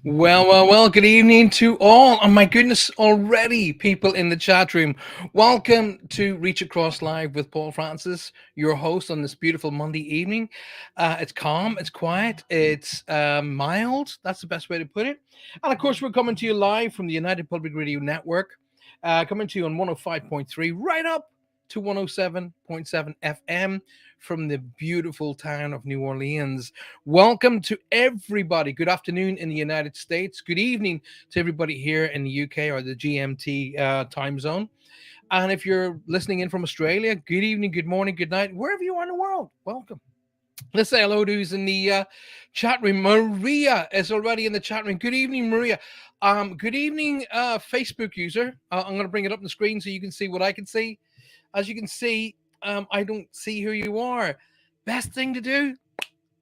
Well, good evening to all. Oh my goodness, already people in the chat room. Welcome to Reach Across Live with Paul Francis, your host on this beautiful Monday evening. It's calm, it's quiet, it's mild. That's the best way to put it. And of course, we're coming to you live from the United Public Radio Network, coming to you on 105.3, right up to 107.7 FM from the beautiful town of New Orleans. Welcome to everybody. Good afternoon in the United States. Good evening to everybody here in the UK or the GMT time zone. And if you're listening in from Australia, good evening, good morning, good night, wherever you are in the world. Welcome. Let's say hello to who's in the chat room. Maria is already in the chat room. Good evening, Maria. Good evening, Facebook user. I'm going to bring it up on the screen so you can see what I can see. As you can see, I don't see who you are. Best thing to do,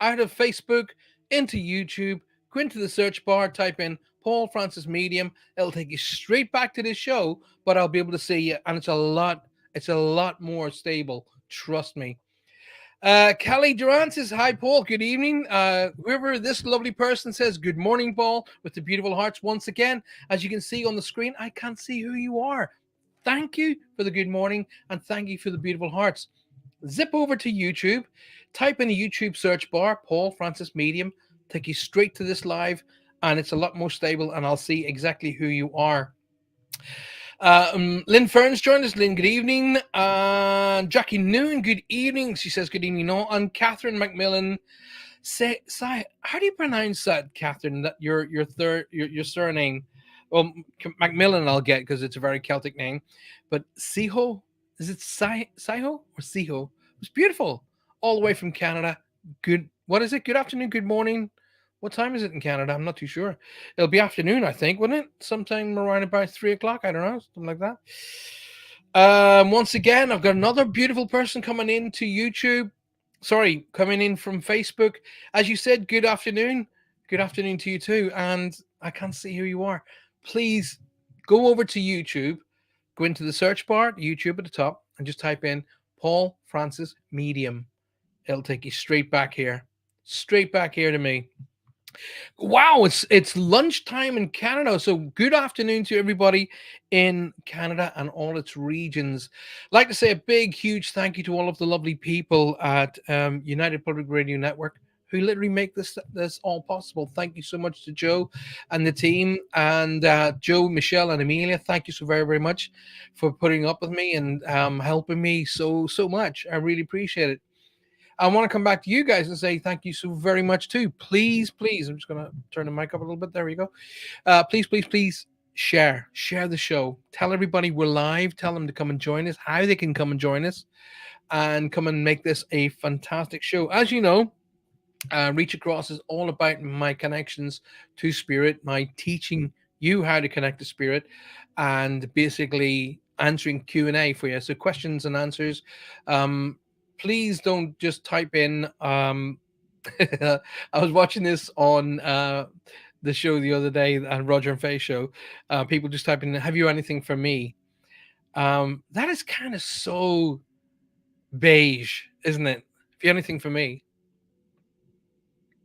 out of Facebook into YouTube, go into the search bar, type in Paul Francis Medium. It'll take you straight back to this show, but I'll be able to see you, and it's a lot more stable. Trust me. Kelly Durant says, "Hi, Paul. Good evening." Whoever this lovely person says, "Good morning, Paul," with the beautiful hearts once again. As you can see on the screen, I can't see who you are. Thank you for the good morning, and thank you for the beautiful hearts. Zip over to YouTube, type in the YouTube search bar, Paul Francis Medium, take you straight to this live, and it's a lot more stable, and I'll see exactly who you are. Lynn Ferns joined us. Lynn, good evening. Jackie Noon, good evening. She says, good evening, all. And Catherine McMillan, how do you pronounce that, Catherine? That your surname? Well, Macmillan I'll get because it's a very Celtic name, but Siho, is it Siho or Siho? It's beautiful, all the way from Canada. Good. What is it? Good afternoon. Good morning. What time is it in Canada? I'm not too sure. It'll be afternoon, I think, wouldn't it? Sometime around about 3 o'clock. I don't know, something like that. Once again, I've got another beautiful person coming in to YouTube. Sorry, coming in from Facebook. As you said, good afternoon. Good afternoon to you too. And I can't see who you are. Please go over to YouTube, go into the search bar, YouTube at the top, and just type in Paul Francis Medium. It'll take you straight back here. Straight back here to me. Wow, it's lunchtime in Canada. So good afternoon to everybody in Canada and all its regions. I'd like to say a big, huge thank you to all of the lovely people at United Public Radio Network who literally make this all possible. Thank you so much to Joe and the team, and Joe, Michelle, and Amelia. Thank you so very, very much for putting up with me and helping me so much. I really appreciate it. I want to come back to you guys and say thank you so very much too. Please, I'm just going to turn the mic up a little bit. There we go. Please share the show. Tell everybody we're live. Tell them to come and join us, how they can come and join us, and come and make this a fantastic show. As you know, Reach Across is all about my connections to spirit, my teaching you how to connect to spirit, and basically answering Q&A for you. So questions and answers. Um, Please don't just type in. I was watching this on the show the other day, and Roger and Faye show. People just type in, "Have you anything for me?" That is kind of so beige, isn't it? If you have anything for me,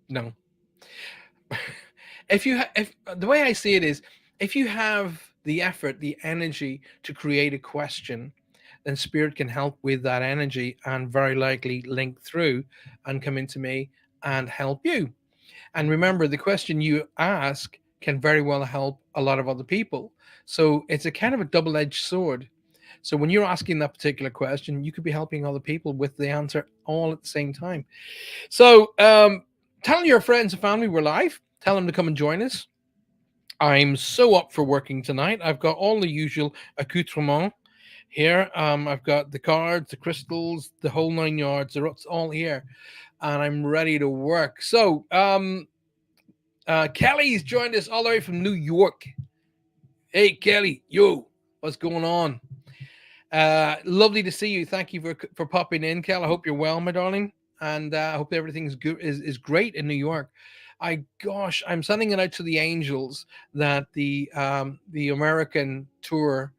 no. If the way I see it is, if you have the effort, the energy to create a question, then spirit can help with that energy and very likely link through and come into me and help you. And remember, the question you ask can very well help a lot of other people. So it's a kind of a double-edged sword. So when you're asking that particular question, you could be helping other people with the answer all at the same time. So tell your friends and family we're live. Tell them to come and join us. I'm so up for working tonight. I've got all the usual accoutrements here. I've got the cards, the crystals, the whole 9 yards. They're all here, and I'm ready to work. So Kelly's joined us all the way from New York. Hey, Kelly, yo, what's going on? Lovely to see you. Thank you for popping in, Kel. I hope you're well, my darling, and I hope everything's good is great in New York. I'm sending it out to the angels that the American tour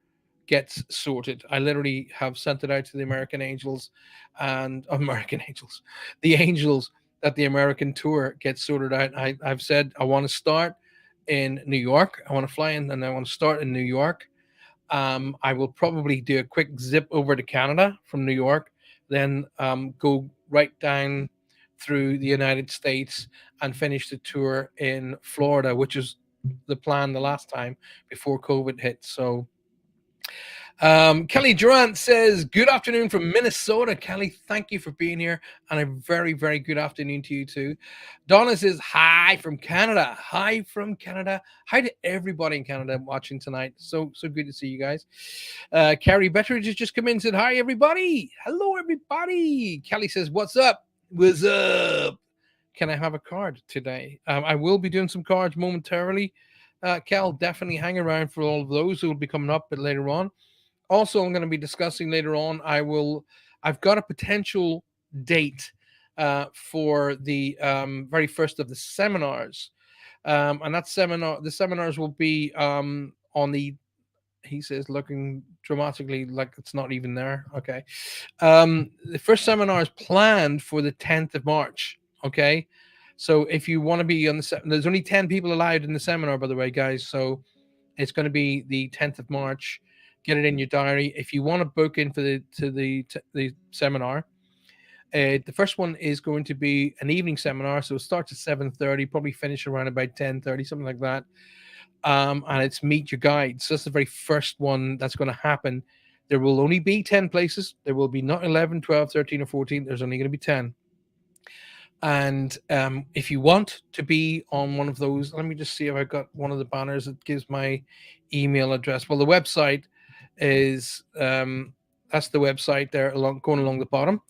gets sorted. I literally have sent it out to the American angels and American angels, the angels that the American tour gets sorted out. I've said I want to start in New York. I want to fly in and I want to start in New York. I will probably do a quick zip over to Canada from New York, then go right down through the United States and finish the tour in Florida, which is the plan the last time before COVID hit. So Kelly Durant says, "Good afternoon from Minnesota." Kelly, thank you for being here, and a very, very good afternoon to you too. Donna says, "Hi from Canada. Hi from Canada. Hi to everybody in Canada watching tonight. So good to see you guys." Carrie Betteridge has just come in and said, "Hi everybody. Hello everybody." Kelly says, "What's up? What's up? Can I have a card today?" I will be doing some cards momentarily. Cal, definitely hang around for all of those who will be coming up, but later on. Also, I'm going to be discussing later on. I've got a potential date for the very first of the seminars, and the seminars will be on the. He says, looking dramatically like it's not even there. Okay, the first seminar is planned for the 10th of March. Okay, so if you want to be on there's only 10 people allowed in the seminar, by the way, guys. So it's going to be the 10th of March. Get it in your diary. If you want to book in for the seminar, the first one is going to be an evening seminar, so it starts at 7:30, probably finish around about 10:30, something like that. And it's meet your guides. So that's the very first one that's going to happen. There will only be 10 places. There will be not 11, 12, 13, or 14. There's only going to be 10. And if you want to be on one of those, let me just see if I've got one of the banners that gives my email address. Well, the website is that's the website there going along the bottom,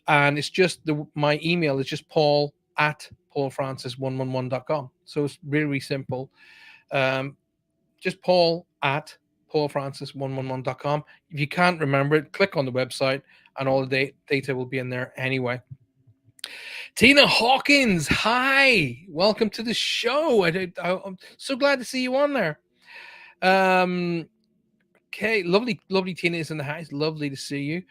and it's just my email is just Paul at paulfrancis111.com. So it's really, really simple. Just Paul at paulfrancis111.com. If you can't remember it, click on the website, and all the data will be in there anyway. Tina Hawkins, hi, welcome to the show. I'm so glad to see you on there. Okay, lovely Tina is in the house. Lovely to see you.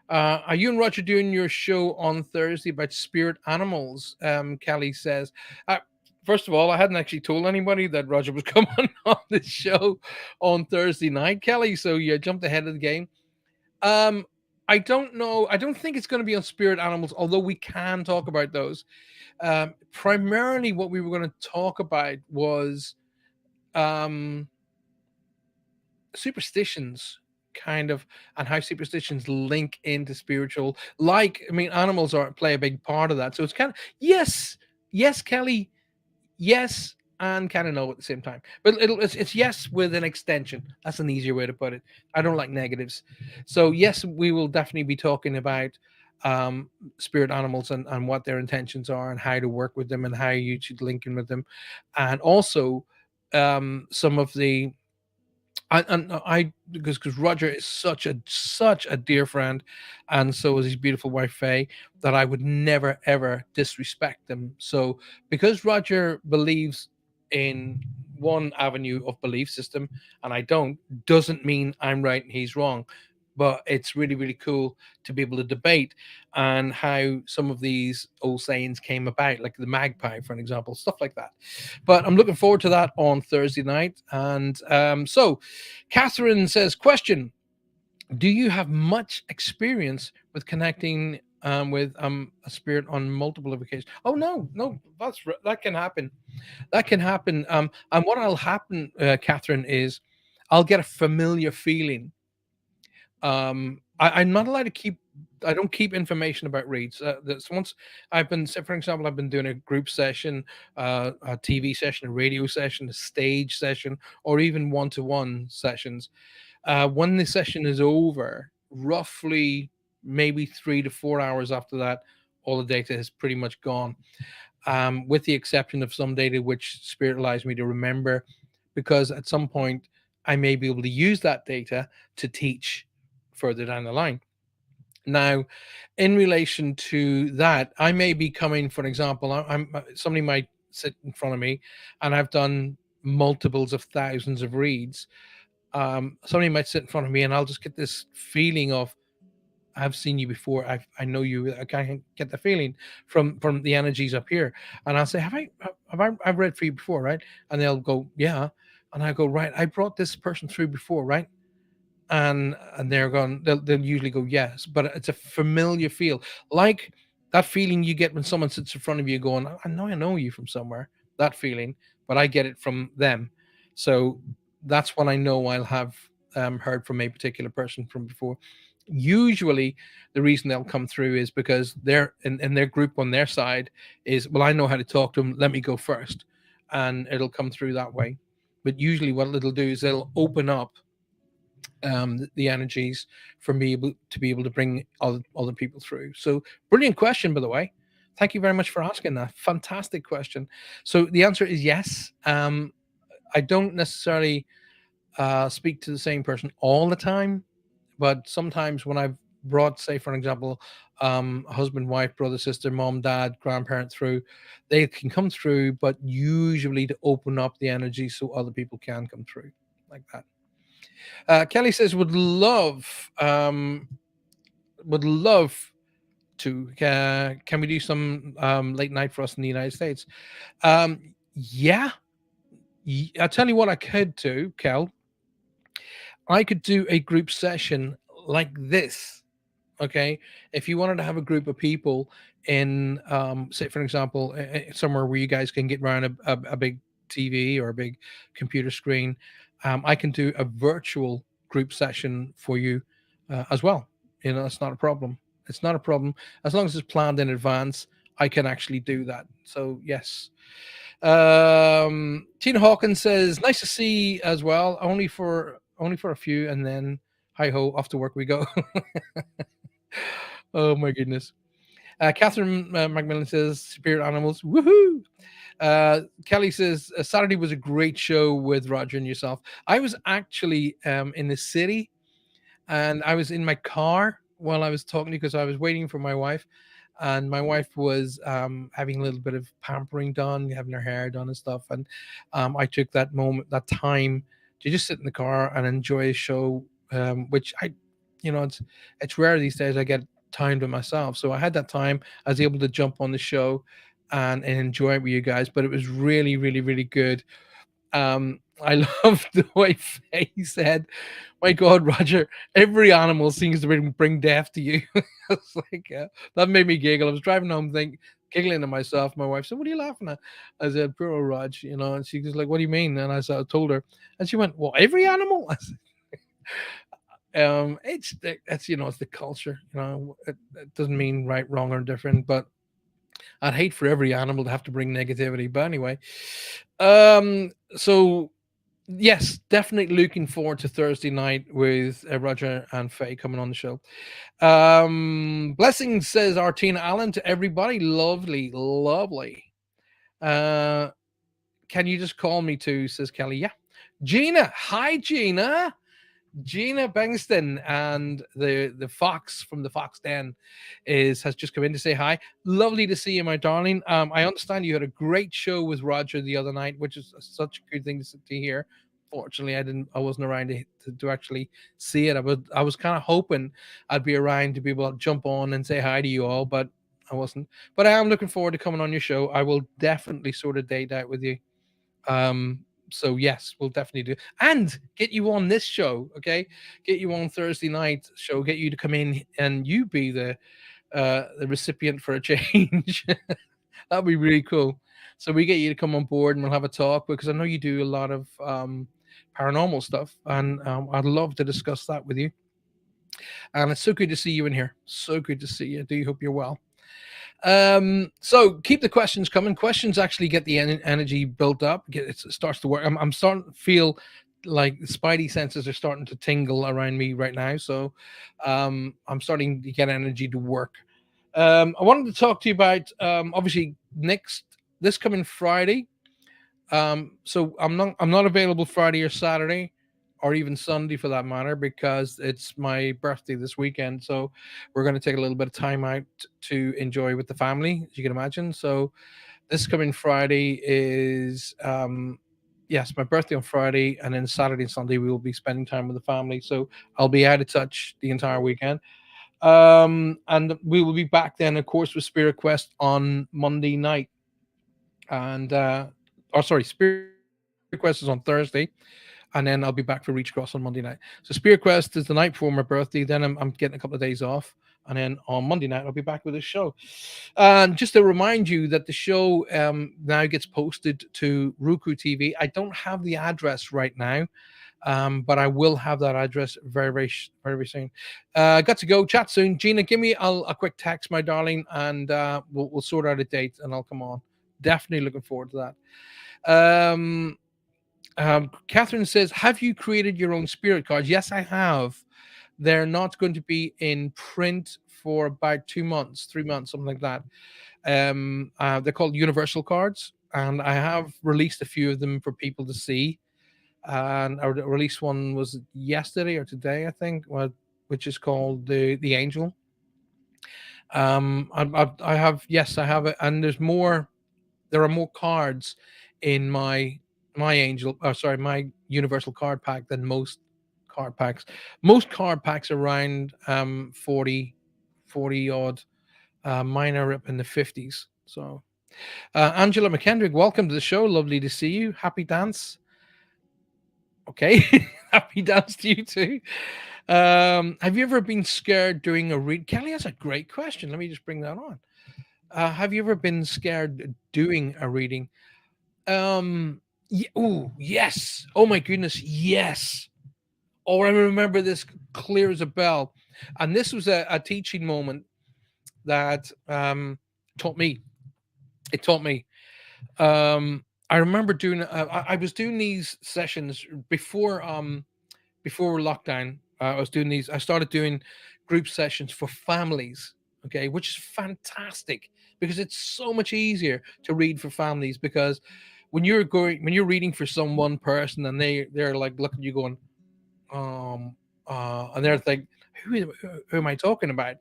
Are you and Roger doing your show on Thursday about spirit animals? Kelly says. First of all, I hadn't actually told anybody that Roger was coming on the show on Thursday night, Kelly. So you jumped ahead of the game. I don't know. I don't think it's going to be on spirit animals, although we can talk about those. Primarily, what we were going to talk about was superstitions, kind of, and how superstitions link into spiritual. Like, I mean, animals play a big part of that. So it's kind of yes, Kelly, yes, and kind of no at the same time. But it's yes with an extension. That's an easier way to put it. I don't like negatives. So yes, we will definitely be talking about spirit animals and what their intentions are and how to work with them and how you should link in with them. And also some of the I because Roger is such a dear friend, and so is his beautiful wife Faye, that I would never ever disrespect them. So because Roger believes in one avenue of belief system and I don't, doesn't mean I'm right and he's wrong. But it's really, really cool to be able to debate and how some of these old sayings came about, like the magpie, for an example, stuff like that. But I'm looking forward to that on Thursday night. And so, Catherine says, question: do you have much experience with connecting with a spirit on multiple occasions? Oh no, that can happen. That can happen. And what'll happen, Catherine, is I'll get a familiar feeling. I'm not allowed to keep. I don't keep information about reads. That's once I've been, say, for example, I've been doing a group session, a TV session, a radio session, a stage session, or even one-to-one sessions. When the session is over, roughly maybe 3 to 4 hours after that, all the data has pretty much gone, with the exception of some data which Spirit allows me to remember, because at some point I may be able to use that data to teach further down the line. Now, in relation to that, I may be coming, for example, somebody might sit in front of me, and I've done multiples of thousands of reads. Somebody might sit in front of me, and I'll just get this feeling of I've seen you before. I know you. I kind of get the feeling from the energies up here. And I'll say, I've read for you before, right? And they'll go, yeah. And I go, right. I brought this person through before, right? And they're going, they'll usually go yes, but it's a familiar feel, like that feeling you get when someone sits in front of you going, I know you from somewhere, that feeling, but I get it from them. So that's when I know I'll have heard from a particular person from before. Usually the reason they'll come through is because they're in their group on their side is, well, I know how to talk to them, let me go first, and it'll come through that way. But usually what it'll do is it'll open up the energies for me to be able to bring other people through. So, brilliant question, by the way. Thank you very much for asking that. Fantastic question. So, the answer is yes. I don't necessarily speak to the same person all the time, but sometimes when I've brought, say, for example, husband, wife, brother, sister, mom, dad, grandparent through, they can come through, but usually to open up the energy so other people can come through like that. Kelly says would love to. Can we do some late night for us in the United States? Yeah, I tell you what, I could do, Kel. I could do a group session like this. Okay, if you wanted to have a group of people in, say, for example, somewhere where you guys can get around a big TV or a big computer screen, I can do a virtual group session for you as well. You know, it's not a problem. It's not a problem as long as it's planned in advance. I can actually do that. So yes. Tina Hawkins says, "Nice to see as well. Only for a few, and then hi ho, off to work we go." Oh my goodness. Catherine Macmillan says, "Spirit animals, woohoo!" Kelly says, "Saturday was a great show with Roger and yourself. I was actually in the city, and I was in my car while I was talking to you because I was waiting for my wife, and my wife was having a little bit of pampering done, having her hair done and stuff, and I took that moment, that time, to just sit in the car and enjoy a show, which it's rare these days I get time to myself, so I had that time. I was able to jump on the show and enjoy it with you guys, but it was really, really, really good. I love the way Faye said, "My God, Roger, every animal seems to bring death to you." It's like that made me giggle. I was driving home, giggling to myself. My wife said, "What are you laughing at?" I said, "Poor old Rog," and she was like, "What do you mean?" And I told her, and she went, "Well, every animal." I said, it's the culture. It doesn't mean right, wrong, or different, but I'd hate for every animal to have to bring negativity. But anyway, so yes, definitely looking forward to Thursday night with Roger and Faye coming on the show. Blessings says Artina Allen to everybody. Lovely, lovely. Uh, can you just call me too? Says Kelly. Yeah. Gina. Hi, Gina. Gina Bengston and the fox from the Fox Den has just come in to say hi. Lovely to see you, my darling. I understand you had a great show with Roger the other night, which is such a good thing to hear. Fortunately, I wasn't around to actually see it. I was kind of hoping I'd be around to be able to jump on and say hi to you all, but I wasn't. But I am looking forward to coming on your show. I will definitely sort of date out with you. So yes, we'll definitely do, and get you on this show. Okay, get you on Thursday night show. Get you to come in and you be the recipient for a change. That'd be really cool. So we get you to come on board and we'll have a talk because I know you do a lot of paranormal stuff, and I'd love to discuss that with you. And it's so good to see you in here. So good to see you. Do hope you're well. So keep the questions coming. Questions actually get the energy built up. It starts to work. I'm starting to feel like the spidey senses are starting to tingle around me right now. So I'm starting to get energy to work. I wanted to talk to you about obviously next this coming Friday. So I'm not available Friday or Saturday, or even Sunday for that matter, because it's my birthday this weekend. So we're going to take a little bit of time out to enjoy with the family, as you can imagine. So this coming Friday is yes, my birthday on Friday, and then Saturday and Sunday we will be spending time with the family. So I'll be out of touch the entire weekend. And we will be back then, of course, with Spirit Quest on Monday night. And or sorry, Spirit Quest is on Thursday, and then I'll be back for Reach Cross on Monday night. So Spirit Quest is the night before my birthday. Then I'm getting a couple of days off, and then on Monday night I'll be back with this show. And just to remind you that the show now gets posted to Roku TV. I don't have the address right now, but I will have that address very soon. Got to go. Chat soon. Gina, give me a quick text, my darling, and we'll sort out a date, and I'll come on. Definitely looking forward to that. Catherine says, "Have you created your own spirit cards?" Yes, I have. They're not going to be in print for about 2 months, 3 months, something like that. They're called universal cards, and I have released a few of them for people to see. And I released one was yesterday or today, I think, which is called the Angel. I have, yes, I have it, and there's more. There are more cards in my Angel. Sorry, my Universal card pack than most card packs. Most card packs around 40 odd. Mine are up in the 50s. So, Angela McKendrick, welcome to the show. Lovely to see you. Happy dance. Okay. Happy dance to you too. Have you ever been scared doing a read? Kelly, that's a great question. Let me just bring that on. Have you ever been scared doing a reading? Oh, yes. Oh my goodness, yes. Oh, I remember this clear as a bell. And this was a teaching moment that taught me. It taught me. I remember doing. I was doing these sessions before lockdown. I was doing these. I started doing group sessions for families. Okay, which is fantastic because it's so much easier to read for families because when you're reading for some one person and they're like looking at you going um and they're like who am I talking about?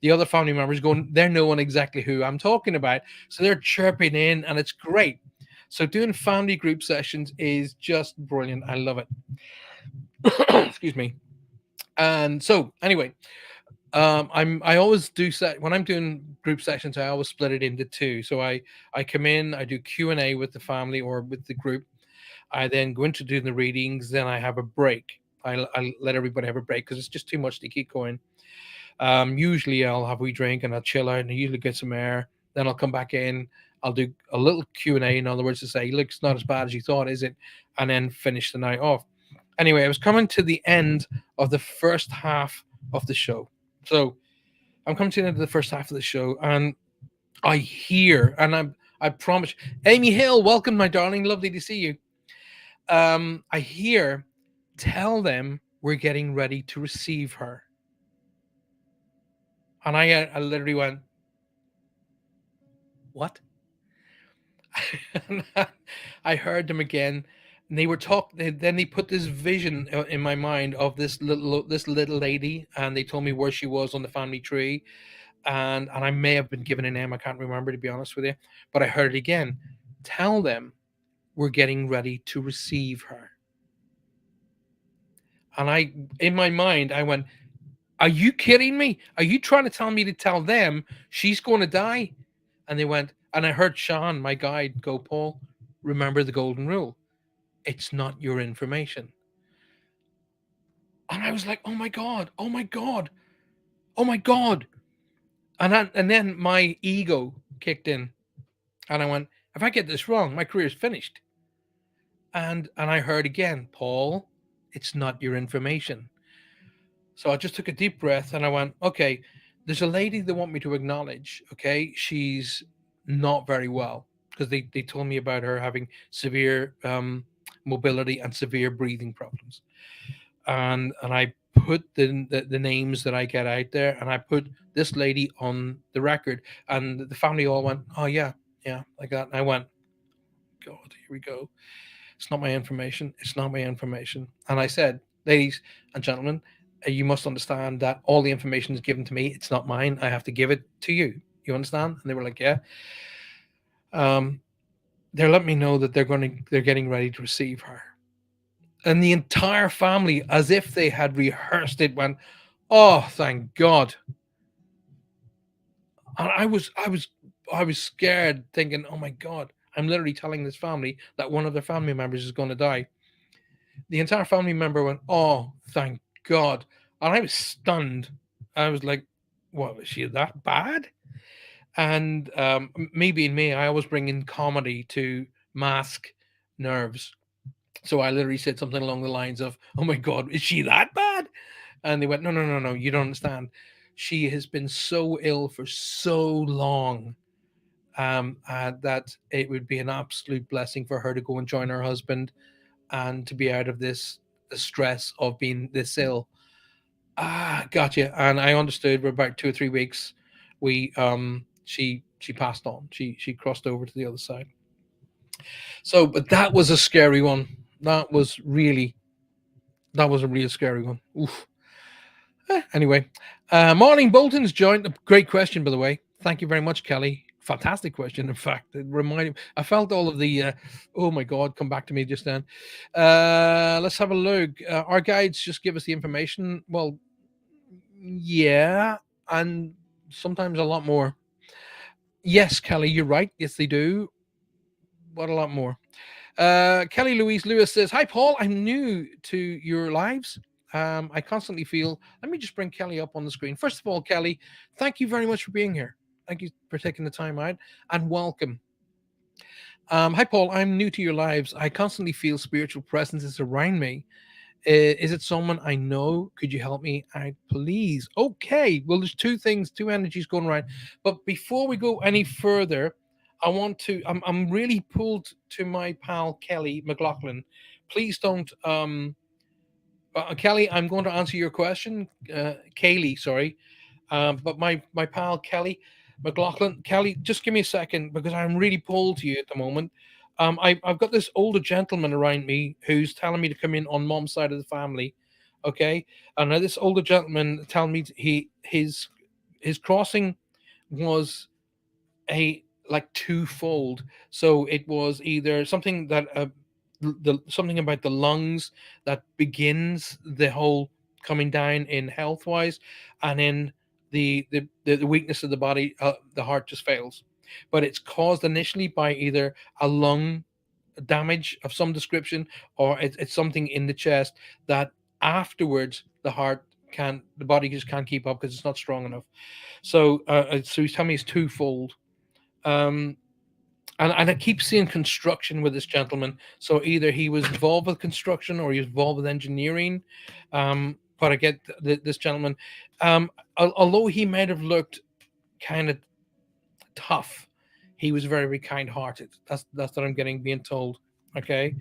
The other family members going, they're knowing exactly who I'm talking about, so they're chirping in and it's great. So doing family group sessions is just brilliant. I love it. Excuse me. And so anyway, I always do set when I'm doing group sessions. I always split it into two. So I come in, I do Q&A with the family or with the group. I then go into doing the readings. Then I have a break. I let everybody have a break because it's just too much to keep going. Usually I'll have a wee drink and I'll chill out and I usually get some air. Then I'll come back in. I'll do a little Q&A, in other words, to say, look, it's not as bad as you thought, is it? And then finish the night off. Anyway, I was coming to the end of the first half of the show. So I'm coming to the end of the first half of the show, and I hear, and I promise, Amy Hill, welcome, my darling, lovely to see you. I hear, tell them we're getting ready to receive her, and I literally went, what? I heard them again, and they were talking. Then they put this vision in my mind of this little lady, and they told me where she was on the family tree, and I may have been given a name. I can't remember, to be honest with you, but I heard it again. Tell them we're getting ready to receive her. And in my mind, I went, "Are you kidding me? Are you trying to tell me to tell them she's going to die?" And they went, and I heard Sean, my guide, go, "Paul, remember the golden rule. It's not your information." And I was like, "Oh my god! Oh my god! Oh my god!" And then my ego kicked in, and I went, "If I get this wrong, my career's finished." And I heard again, "Paul, it's not your information." So I just took a deep breath and I went, "Okay, there's a lady they want me to acknowledge. Okay, she's not very well because they told me about her having severe mobility and severe breathing problems." And I put the names that I get out there, and I put this lady on the record, and the family all went, "Oh yeah, yeah," like that. And I went, "God, here we go. It's not my information. It's not my information." And I said, "Ladies and gentlemen, you must understand that all the information is given to me. It's not mine. I have to give it to you. You understand?" And they were like, "Yeah." Um, they're letting me know that they're getting ready to receive her. And the entire family, as if they had rehearsed it, went, "Oh, thank God." And I was scared, thinking, "Oh my God, I'm literally telling this family that one of their family members is going to die." The entire family member went, "Oh, thank God," and I was stunned. I was like, "What, was she that bad?" And me being me, I always bring in comedy to mask nerves. So I literally said something along the lines of, "Oh my God, is she that bad?" And they went, "No, no, no, no, you don't understand. She has been so ill for so long, that it would be an absolute blessing for her to go and join her husband and to be out of this the stress of being this ill." Ah, gotcha. And I understood. For about 2 or 3 weeks, she passed on. She crossed over to the other side. So, but that was a scary one. That was really that was a real scary one. Oof. Anyway, Morning Bolton's joined. Great question, by the way. Thank you very much, Kelly. Fantastic question. In fact, it reminded. I felt all of the. Oh my God, come back to me just then. Let's have a look. Our guides just give us the information. Well, yeah, and sometimes a lot more. Yes, Kelly, you're right. Yes, they do, but a lot more. Kelly Louise Lewis says, "Hi, Paul. I'm new to your lives. I constantly feel." Let me just bring Kelly up on the screen. First of all, Kelly, thank you very much for being here. Thank you for taking the time out and welcome. Hi, Paul. I'm new to your lives. I constantly feel spiritual presences around me. Is it someone I know? Could you help me out, please? Okay. Well, there's two things, two energies going around. But before we go any further, I want to. I'm really pulled to my pal Kelly McLaughlin. Please don't. Kelly, I'm going to answer your question. Kaylee, sorry. But my pal Kelly McLaughlin, Kelly, just give me a second because I'm really pulled to you at the moment. I've got this older gentleman around me who's telling me to come in on mom's side of the family. Okay, and now this older gentleman telling me his crossing was a like twofold. So it was either something that something about the lungs that begins the whole coming down in health wise, and in the weakness of the body, the heart just fails. But it's caused initially by either a lung damage of some description, or it's something in the chest that afterwards the body just can't keep up because it's not strong enough. So he's telling me it's twofold. Um, and I keep seeing construction with this gentleman. So either he was involved with construction or he was involved with engineering. But I get this gentleman, although he might have looked kind of tough, he was very, very kind-hearted. That's what I'm getting being told. Okay.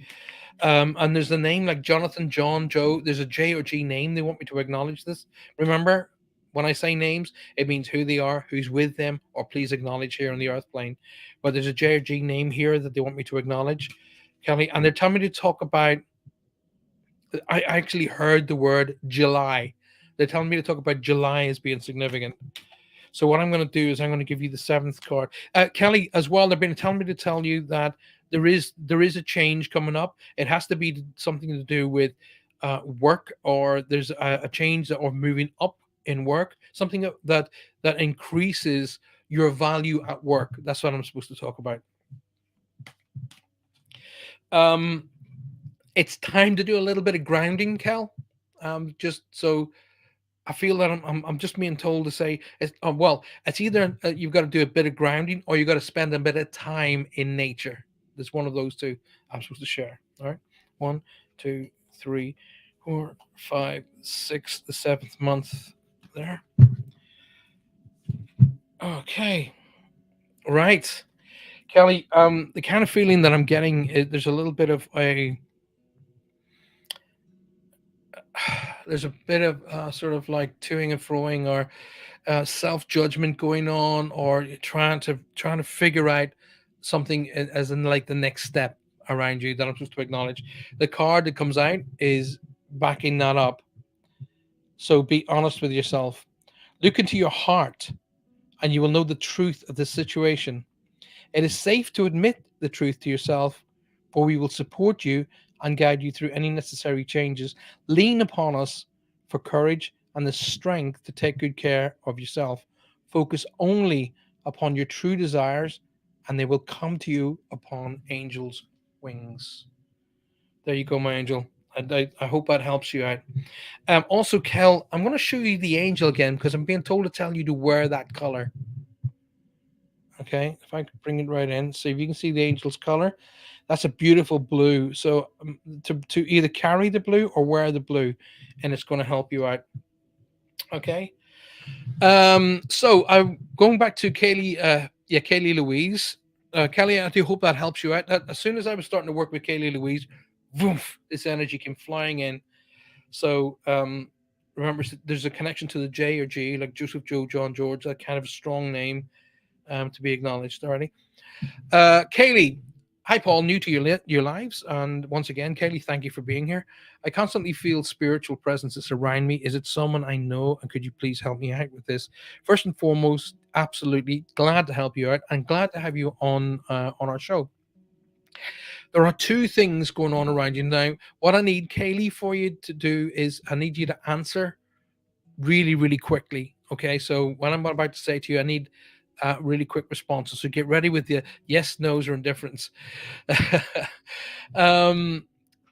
And there's a name like Jonathan, John, Joe. There's a J or G name. They want me to acknowledge this. Remember, when I say names, it means who they are, who's with them, or please acknowledge here on the earth plane. But there's a J or G name here that they want me to acknowledge, Kelly. And they're telling me to talk about. I actually heard the word July. They're telling me to talk about July as being significant. So what I'm going to do is I'm going to give you the seventh card, Kelly, as well. They've been telling me to tell you that there is a change coming up. It has to be something to do with work, or there's a change or moving up in work, something that increases your value at work. That's what I'm supposed to talk about. Um, it's time to do a little bit of grounding, Cal. Just so I feel that I'm just being told to say, well, it's either you've got to do a bit of grounding or you've got to spend a bit of time in nature. There's one of those two I'm supposed to share. All right. One, two, three, four, five, six, the seventh month there. Okay. Right. Kelly, the kind of feeling that I'm getting is there's a little bit of a there's a bit of sort of like toing and froing, or self judgment going on, or you're trying to figure out something as in like the next step around you that I'm supposed to acknowledge. The card that comes out is backing that up. So be honest with yourself. Look into your heart, and you will know the truth of the situation. It is safe to admit the truth to yourself, for we will support you and guide you through any necessary changes. Lean upon us for courage and the strength to take good care of yourself, Focus only upon your true desires, and they will come to you upon angels' wings. There you go, my angel. I hope that helps you out. Also, Kel, I'm going to show you the angel again because I'm being told to tell you to wear that color. Okay, if I could bring it right in, so if you can see the angel's color, that's a beautiful blue. So to either carry the blue or wear the blue, and it's going to help you out. Okay. So I'm going back to Kaylee. Yeah, Kaylee Louise. Kelly, I do hope that helps you out. As soon as I was starting to work with Kaylee Louise, woof, this energy came flying in. So remember, there's a connection to the J or G, like Joseph, Joe, John, George. That kind of strong name to be acknowledged already. Kaylee, hi Paul, new to your lives, and once again, Kaylee, thank you for being here. I constantly feel spiritual presences around me. Is it someone I know? And could you please help me out with this? First and foremost, absolutely glad to help you out, and glad to have you on our show. There are two things going on around you now. What I need, Kaylee, for you to do is I need you to answer really, really quickly. Okay, so what I'm about to say to you, I need really quick responses. So get ready with your yes, no's, or indifference. um,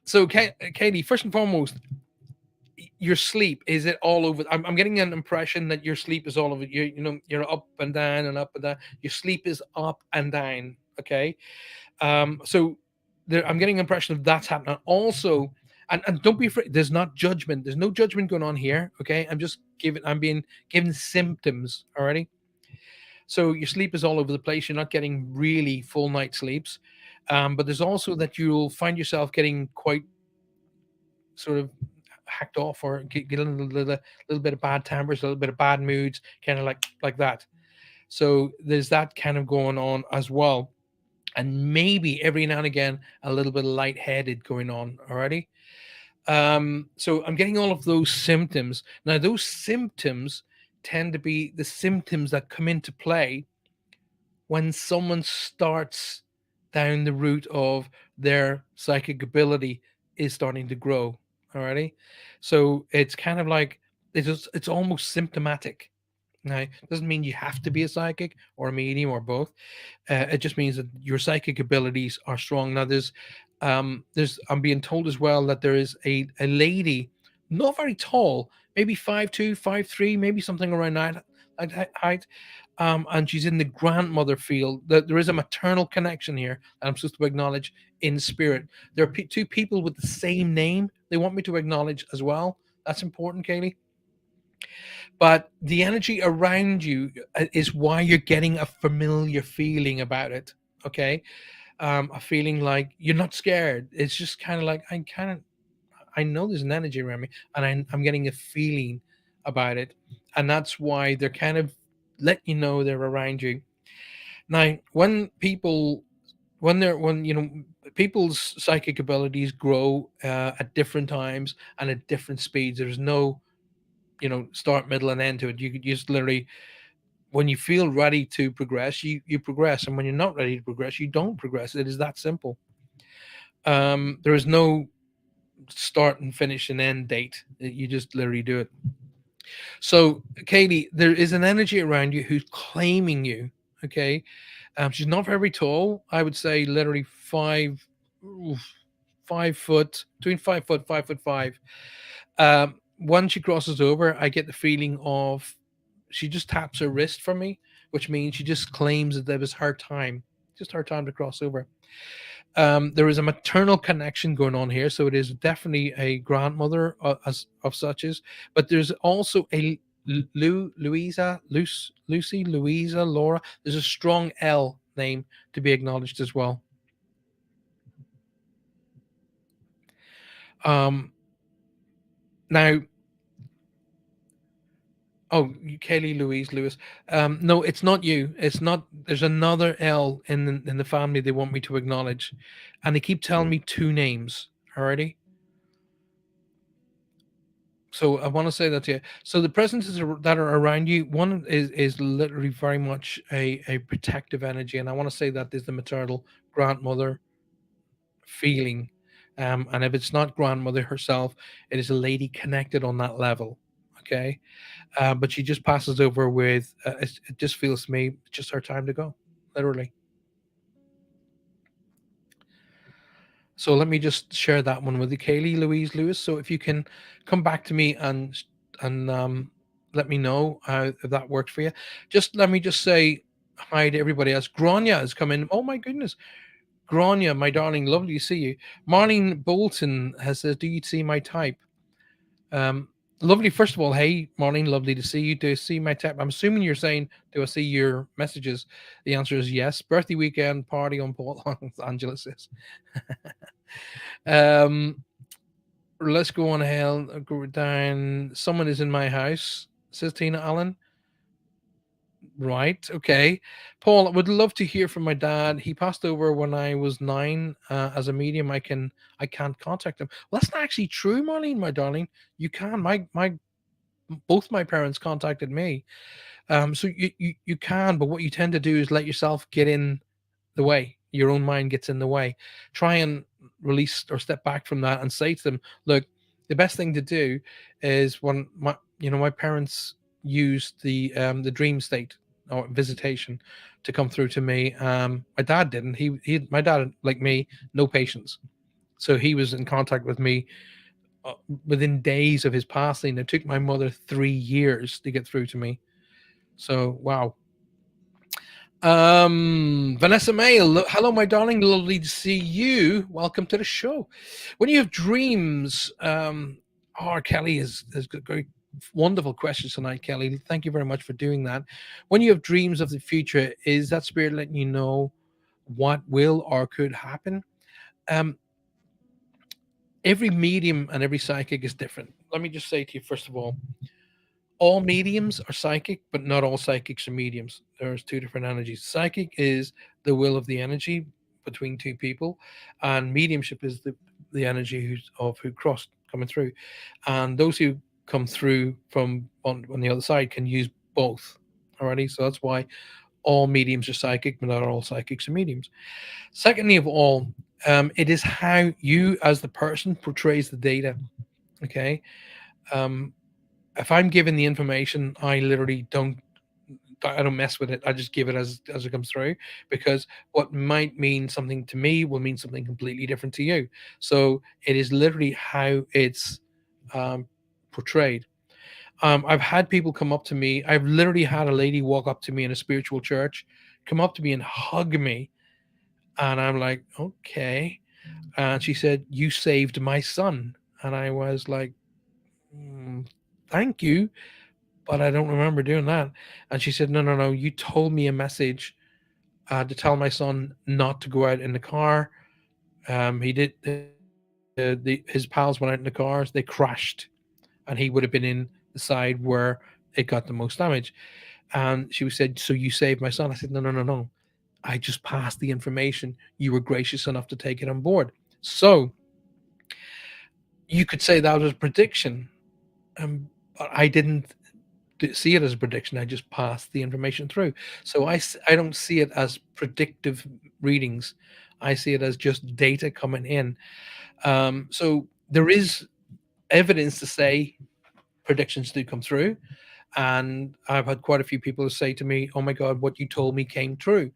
so, Katie, first and foremost, your sleep, is it all over? I'm getting an impression that your sleep is all over. You're up and down and up and down. Your sleep is up and down. Okay, so I'm getting an impression of that's happening. Also, and don't be afraid. There's not judgment. There's no judgment going on here. Okay, I'm being given symptoms already. So your sleep is all over the place. You're not getting really full night sleeps. But there's also that you'll find yourself getting quite sort of hacked off, or get a little bit of bad tempers, a little bit of bad moods, kind of like that. So there's that kind of going on as well. And maybe every now and again, a little bit of lightheaded going on already. So I'm getting all of those symptoms. Now, those symptoms tend to be the symptoms that come into play when someone starts down the route of their psychic ability is starting to grow. Alrighty. So it's kind of like it's almost symptomatic. Now, it doesn't mean you have to be a psychic or a medium or both. It just means that your psychic abilities are strong. Now, there's I'm being told as well that there is a lady, not very tall, maybe 5'2", 5'3", maybe something around that height, and she's in the grandmother field. That there is a maternal connection here that I'm supposed to acknowledge in spirit. There are two people with the same name. They want me to acknowledge as well. That's important, Kaylee. But the energy around you is why you're getting a familiar feeling about it. Okay, a feeling like you're not scared. It's just kind of like I know there's an energy around me, and I'm getting a feeling about it, and that's why they're kind of let you know they're around you. Now, when people's psychic abilities grow at different times and at different speeds. There's no start, middle, and end to it. You could just literally, when you feel ready to progress, you progress, and when you're not ready to progress, you don't progress. It is that simple. There is no start and finish and end date. You just literally do it. So, Katie, there is an energy around you who's claiming you. Okay, she's not very tall. I would say literally 5 foot, between 5 foot, 5'5". When she crosses over, I get the feeling of she just taps her wrist for me, which means she just claims that it was her time, just her time to cross over. There is a maternal connection going on here, so it is definitely a grandmother as of such is. But there's also a Lucy, Louisa, Laura. There's a strong L name to be acknowledged as well. Um, Now, oh, Kelly, Louise, Lewis. No, it's not you. It's not. There's another L in the family they want me to acknowledge, and they keep telling me two names. Already. So I want to say that to you. So the presences that are around you, one is literally very much a protective energy, and I want to say that is the maternal grandmother feeling. And if it's not grandmother herself, it is a lady connected on that level. Okay, but she just passes over with. It just feels to me it's just her time to go, literally. So let me just share that one with you, Kaylee Louise Lewis. So if you can come back to me and let me know if that works for you. Just let me just say hi to everybody else. Grania has come in. Oh my goodness, Grania, my darling, lovely to see you. Marlene Bolton has said, "Do you see my type?" Um, Lovely. First of all, hey Marlene, lovely to see you. Do you see my type? I'm assuming you're saying, "Do I see your messages?" The answer is yes. Birthday weekend party on Paul. Angela says. Um, let's go on ahead. Go down. Someone is in my house, says Tina Allen. Right. Okay. Paul, I would love to hear from my dad. He passed over when I was 9. As a medium, I can't contact him. Well, that's not actually true, Marlene, my darling. You can. My both my parents contacted me. So you can, but what you tend to do is let yourself get in the way. Your own mind gets in the way. Try and release or step back from that and say to them, look, the best thing to do is when my parents used the dream state or visitation to come through to me. My dad didn't. My dad, like me, no patience. So he was in contact with me uh, within days of his passing. It took my mother 3 years to get through to me. So wow. Vanessa May, hello, my darling. Lovely to see you. Welcome to the show. When you have dreams, R. Kelly has got great, wonderful questions tonight, Kelly. Thank you very much for doing that. When you have dreams of the future, is that spirit letting you know what will or could happen? Um, every medium and every psychic is different. Let me just say to you, first of all mediums are psychic, but not all psychics are mediums. There's two different energies. Psychic is the will of the energy between two people, and mediumship is the energy of who crossed coming through. And those who come through from on the other side can use both. Alrighty, so that's why all mediums are psychic, but not all psychics are mediums. Secondly, of all, it is how you as the person portrays the data. Okay, um, if I'm given the information, I don't mess with it. I just give it as it comes through, because what might mean something to me will mean something completely different to you. So it is literally how it's um, portrayed. I've had people come up to me. I've literally had a lady walk up to me in a spiritual church, come up to me and hug me, and I'm like, okay. And she said, "You saved my son," and I was like, "Thank you." But I don't remember doing that. And she said, "No, no, no. You told me a message to tell my son not to go out in the car. He did. His pals went out in the cars. They crashed, and he would have been in the side where it got the most damage." And she said, "So you saved my son?" I said, "No, no, no, no. I just passed the information. You were gracious enough to take it on board." So you could say that was a prediction, but I didn't see it as a prediction. I just passed the information through. So I don't see it as predictive readings. I see it as just data coming in. So there is evidence to say predictions do come through. And I've had quite a few people say to me, "Oh my God, what you told me came true."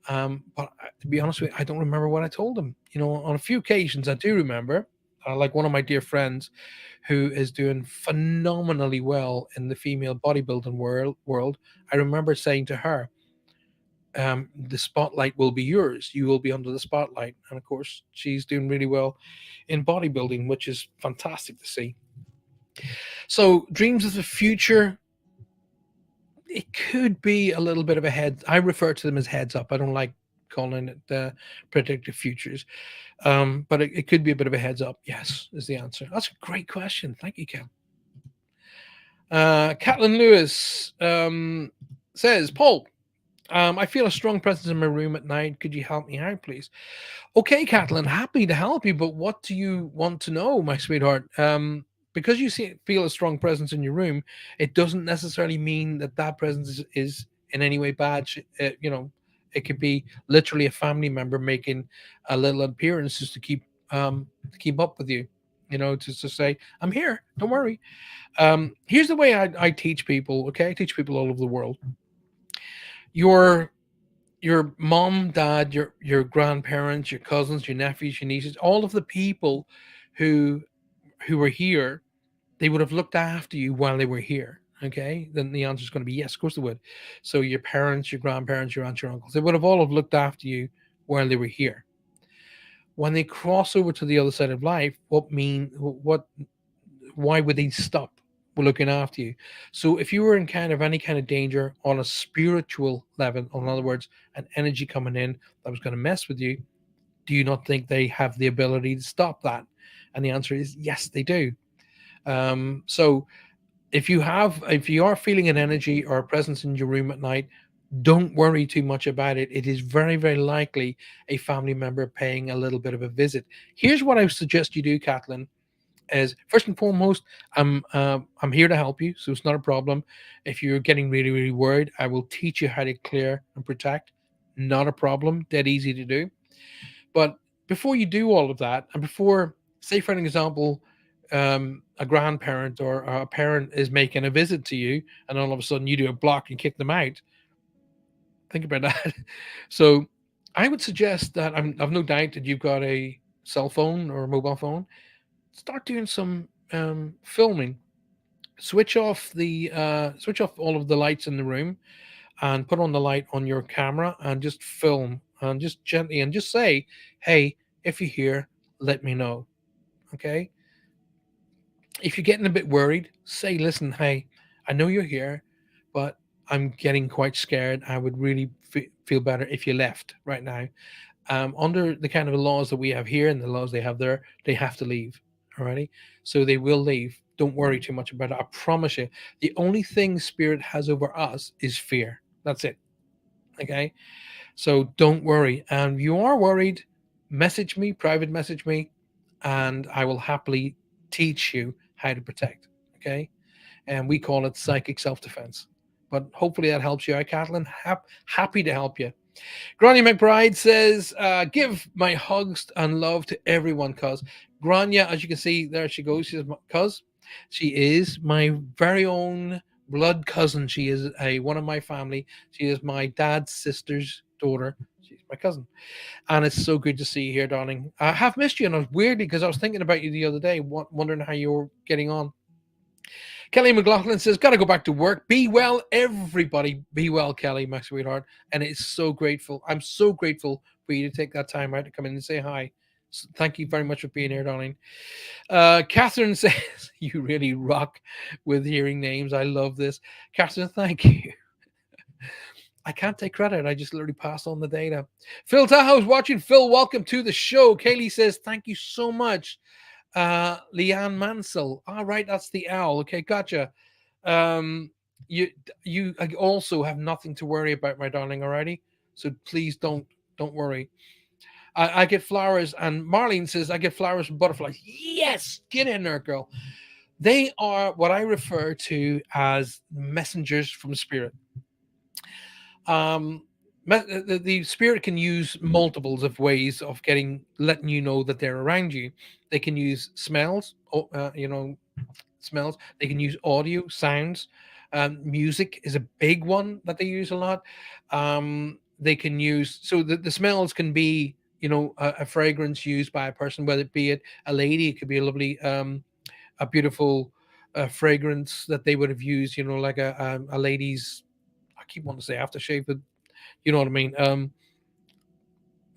But to be honest with you, I don't remember what I told them. On a few occasions, I do remember. Like one of my dear friends who is doing phenomenally well in the female bodybuilding world. I remember saying to her, "The spotlight will be yours. You will be under the spotlight." And of course, she's doing really well in bodybuilding, which is fantastic to see. So, dreams of the future, it could be a little bit of a head. I refer to them as heads up. I don't like calling it predictive futures, but it could be a bit of a heads up. Yes, is the answer. That's a great question. Thank you, Ken. Catelyn Lewis says, Paul, I feel a strong presence in my room at night. Could you help me out, please? Okay, Catelyn, happy to help you, but what do you want to know, my sweetheart? Because you feel a strong presence in your room, it doesn't necessarily mean that presence is in any way bad. It could be literally a family member making a little appearance just to keep up with you. to say, I'm here, don't worry. Here's the way I teach people. Okay, I teach people all over the world. Your mom, dad, your grandparents, your cousins, your nephews, your nieces, all of the people who who were here, they would have looked after you while they were here. Okay, then the answer is going to be yes, of course they would. So your parents, your grandparents, your aunts, your uncles, they would have all have looked after you while they were here. When they cross over to the other side of life, what why would they stop looking after you? So if you were in kind of any kind of danger on a spiritual level, in other words, an energy coming in that was going to mess with you, do you not think they have the ability to stop that? And the answer is yes, they do. So if you are feeling an energy or a presence in your room at night, don't worry too much about it. It is very, very likely a family member paying a little bit of a visit. Here's what I would suggest you do, Kathleen, is first and foremost, I'm here to help you, so it's not a problem. If you're getting really, really worried, I will teach you how to clear and protect. Not a problem, dead easy to do. But before you do all of that, and before, say, for an example, a grandparent or a parent is making a visit to you, and all of a sudden you do a block and kick them out, think about that. So, I would suggest that I've no doubt that you've got a cell phone or a mobile phone. Start doing some filming. Switch off all of the lights in the room and put on the light on your camera and just film and just gently and just say, hey, if you're here, let me know. Okay. If you're getting a bit worried, say, listen, hey, I know you're here, but I'm getting quite scared. I would really feel better if you left right now. Under the kind of laws that we have here and the laws they have there, they have to leave. Alrighty. So they will leave. Don't worry too much about it. I promise you. The only thing spirit has over us is fear. That's it. Okay. So don't worry. And if you are worried, message me, private message me, and I will happily teach you how to protect. Okay. And we call it psychic self defense. But hopefully that helps you out, Kathleen. Happy to help you. Grania McBride says, give my hugs and love to everyone, cuz. Grania, as you can see, there she goes. She's my cuz. She is my very own blood cousin. She is a one of my family. She is my dad's sister's daughter. She's my cousin. And it's so good to see you here, darling. I have missed you, and I was weirdly because I was thinking about you the other day, wondering how you were getting on. Kelly McLaughlin says, "Gotta go back to work. Be well, everybody. Be well, Kelly, my sweetheart." And it's so grateful. I'm so grateful for you to take that time out to come in and say hi. So thank you very much for being here, darling. Catherine says, "You really rock with hearing names. I love this." Catherine, thank you. I can't take credit. I just literally passed on the data. Phil Tahoe's watching. Phil, welcome to the show. Kaylee says, "Thank you so much." Leanne Mansell. All right, that's the owl. Okay, gotcha. Um, you you also have nothing to worry about, my darling. Alrighty, so please don't worry. I get flowers, and Marlene says I get flowers from butterflies. Yes, get in there, girl. They are what I refer to as messengers from spirit. Um, the spirit can use multiples of ways of letting you know that they're around you. They can use smells, smells. They can use audio, sounds. Music is a big one that they use a lot. They can use the smells can be a fragrance used by a person, whether it be a lady, it could be a lovely a beautiful fragrance that they would have used, like a lady's. I keep wanting to say aftershave, but you know what I mean.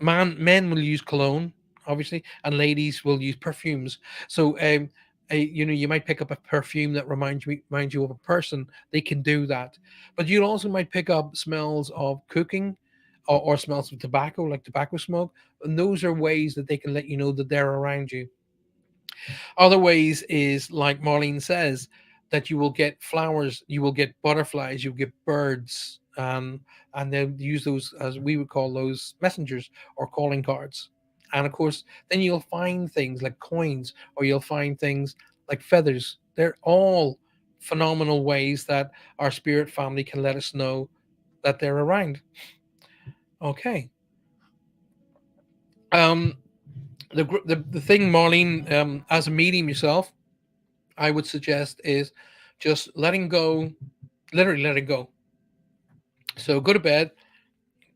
Men will use cologne, obviously, and ladies will use perfumes. So, you might pick up a perfume that reminds you of a person. They can do that, but you also might pick up smells of cooking, or smells of tobacco, like tobacco smoke. And those are ways that they can let you know that they're around you. Other ways is like Marlene says, that you will get flowers, you will get butterflies, you'll get birds, and they'll use those as we would call those messengers or calling cards. And of course, then you'll find things like coins, or you'll find things like feathers. They're all phenomenal ways that our spirit family can let us know that they're around. Okay. Um, The thing, Marlene, as a medium yourself, I would suggest is just letting go, literally letting go. So go to bed,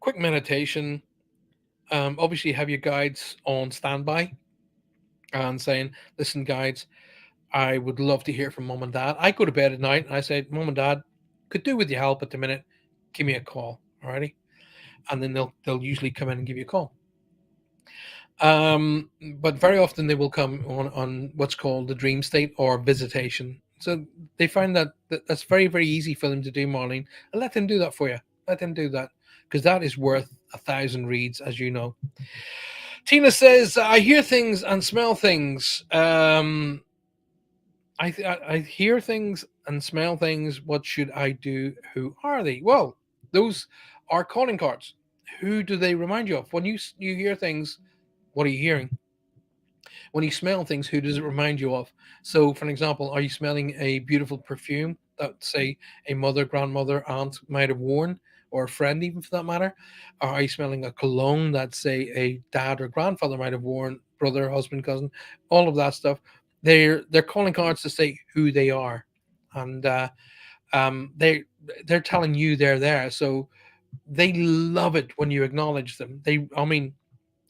quick meditation. Obviously, have your guides on standby and saying, "Listen, guides, I would love to hear from mom and dad." I go to bed at night and I say, "Mom and dad, could do with your help at the minute. Give me a call, alrighty?" And then they'll usually come in and give you a call. But very often they will come on what's called the dream state or visitation. So they find that's very, very easy for them to do, Marlene. And let them do that for you. Let them do that because that is worth 1,000 reads, as you know. Tina says, I hear things and smell things. I hear things and smell things. What should I do? Who are they? Well, those are calling cards. Who do they remind you of? When you hear things, what are you hearing? When you smell things, who does it remind you of? So, for an example, are you smelling a beautiful perfume that, say, a mother, grandmother, aunt might have worn, or a friend, even for that matter? Or are you smelling a cologne that, say, a dad or grandfather might have worn, brother, husband, cousin, all of that stuff? They're calling cards to say who they are, and they're telling you they're there. So they love it when you acknowledge them. I mean,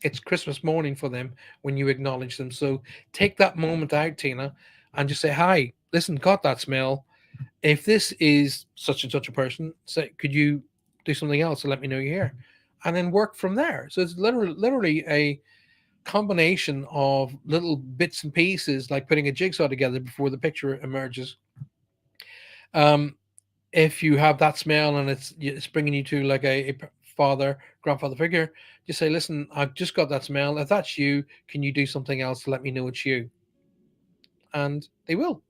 it's Christmas morning for them when you acknowledge them. So take that moment out, Tina, and just say, "Hi, listen, got that smell. If this is such and such a person, say, could you do something else to let me know you're here?" And then work from there. So it's literally a combination of little bits and pieces, like putting a jigsaw together before the picture emerges. Um, if you have that smell and it's bringing you to like a father, grandfather figure, just say, "Listen, I've just got that smell. If that's you, can you do something else to let me know it's you?" And they will.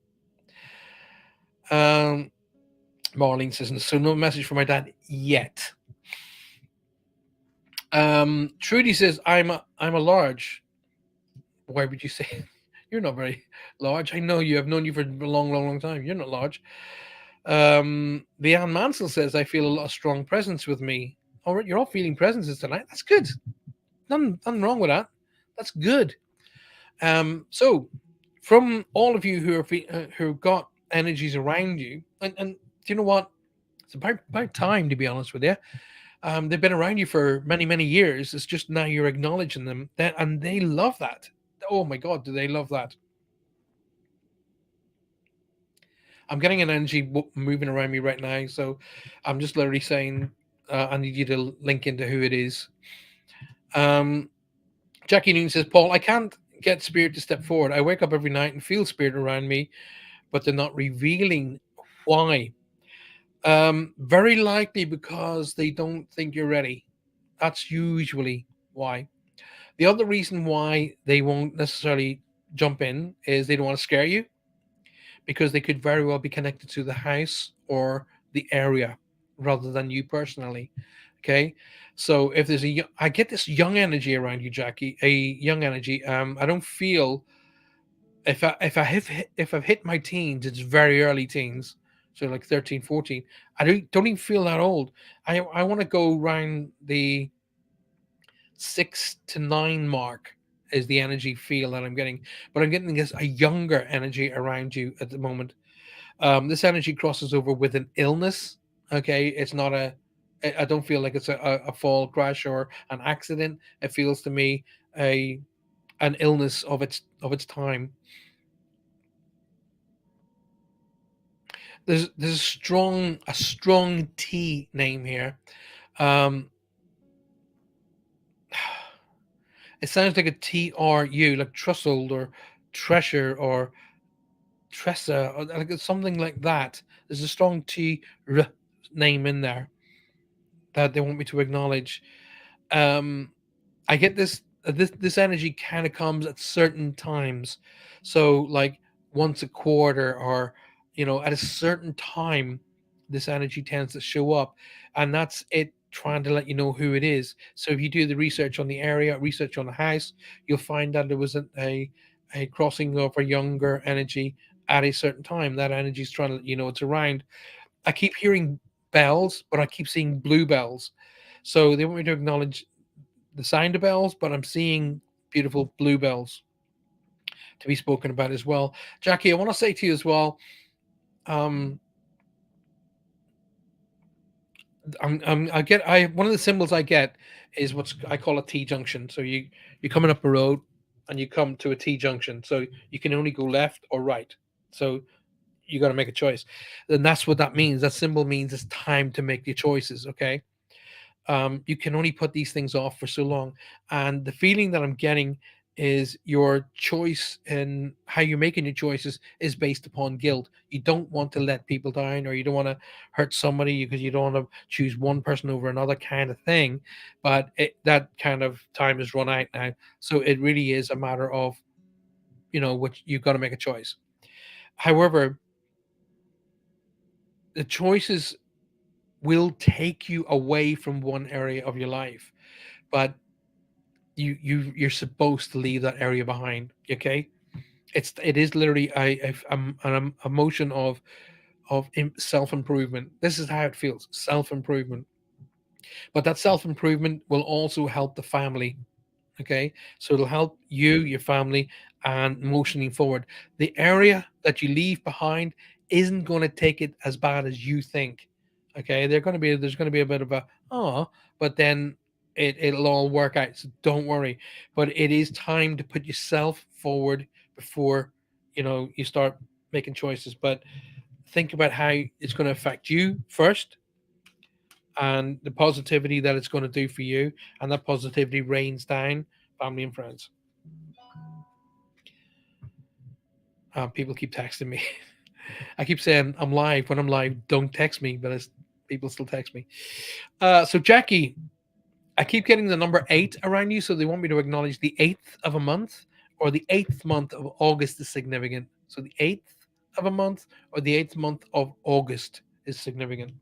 um Marlene says, "So no message from my dad yet." Trudy says, I'm a large." Why would you say you're not very large? I know you. I've known you for a long, long, long time. You're not large. Leanne Mansell says, "I feel a lot of strong presence with me." All right, you're all feeling presences tonight. That's good. Nothing wrong with that. That's good. So from all of you who got energies around you, and do you know what? It's about time, to be honest with you. They've been around you for many, many years. It's just now you're acknowledging them, and they love that. Oh my God, do they love that? I'm getting an energy moving around me right now, so I'm just literally saying, I need you to link into who it is. Um, Jackie Noon says, "Paul, I can't get spirit to step forward. I wake up every night and feel spirit around me, but they're not revealing why." Very likely because they don't think you're ready. That's usually why. The other reason why they won't necessarily jump in is they don't want to scare you, because they could very well be connected to the house or the area rather than you personally. Okay, so if there's I get this young energy around you, Jackie, a young energy. I don't feel, if I've hit my teens, it's very early teens, so like 13, 14. I don't even feel that old. I want to go around the 6 to 9 mark is the energy feel that I'm getting, but I'm getting this a younger energy around you at the moment. This energy crosses over with an illness. Okay, it's not a. I don't feel like it's a fall, crash, or an accident. It feels to me a an illness of its time. There's a strong T name here. Um, it sounds like a TRU, like Trussell or Treasure or Tressa, or like something like that. There's a strong T R name in there that they want me to acknowledge. Um, I get this energy kind of comes at certain times, so like once a quarter, or at a certain time, this energy tends to show up, and that's it trying to let you know who it is. So if you do the research on the area, research on the house, you'll find that there was a crossing of a younger energy at a certain time. That energy is trying to let you know it's around. I keep hearing bells, but I keep seeing blue bells. So they want me to acknowledge the sound of bells, but I'm seeing beautiful bluebells to be spoken about as well. Jackie, I want to say to you as well. Um, I get I one of the symbols I get is what's I call a T junction. So you're coming up a road and you come to a T junction. So you can only go left or right. So you got to make a choice. And that's what that means. That symbol means it's time to make your choices. Okay. You can only put these things off for so long. And the feeling that I'm getting is your choice and how you're making your choices is based upon guilt. You don't want to let people down, or you don't want to hurt somebody because you don't want to choose one person over another kind of thing. But that kind of time is run out now. So it really is a matter of, what you've got to make a choice. However, the choices will take you away from one area of your life, but you're supposed to leave that area behind. Okay, it is literally an emotion of self improvement. This is how it feels, self improvement. But that self improvement will also help the family. Okay, so it'll help you, your family, and motioning forward. The area that you leave behind isn't going to take it as bad as you think. Okay, there's going to be a bit of a but then it'll all work out. So don't worry. But it is time to put yourself forward before you start making choices. But think about how it's going to affect you first, and the positivity that it's going to do for you, and that positivity rains down family and friends. People keep texting me. I keep saying I'm live. When I'm live, don't text me, but people still text me. So Jackie, I keep getting the number 8 around you, so they want me to acknowledge the 8th of a month, or the 8th month of August is significant. So the 8th of a month or the 8th month of August is significant.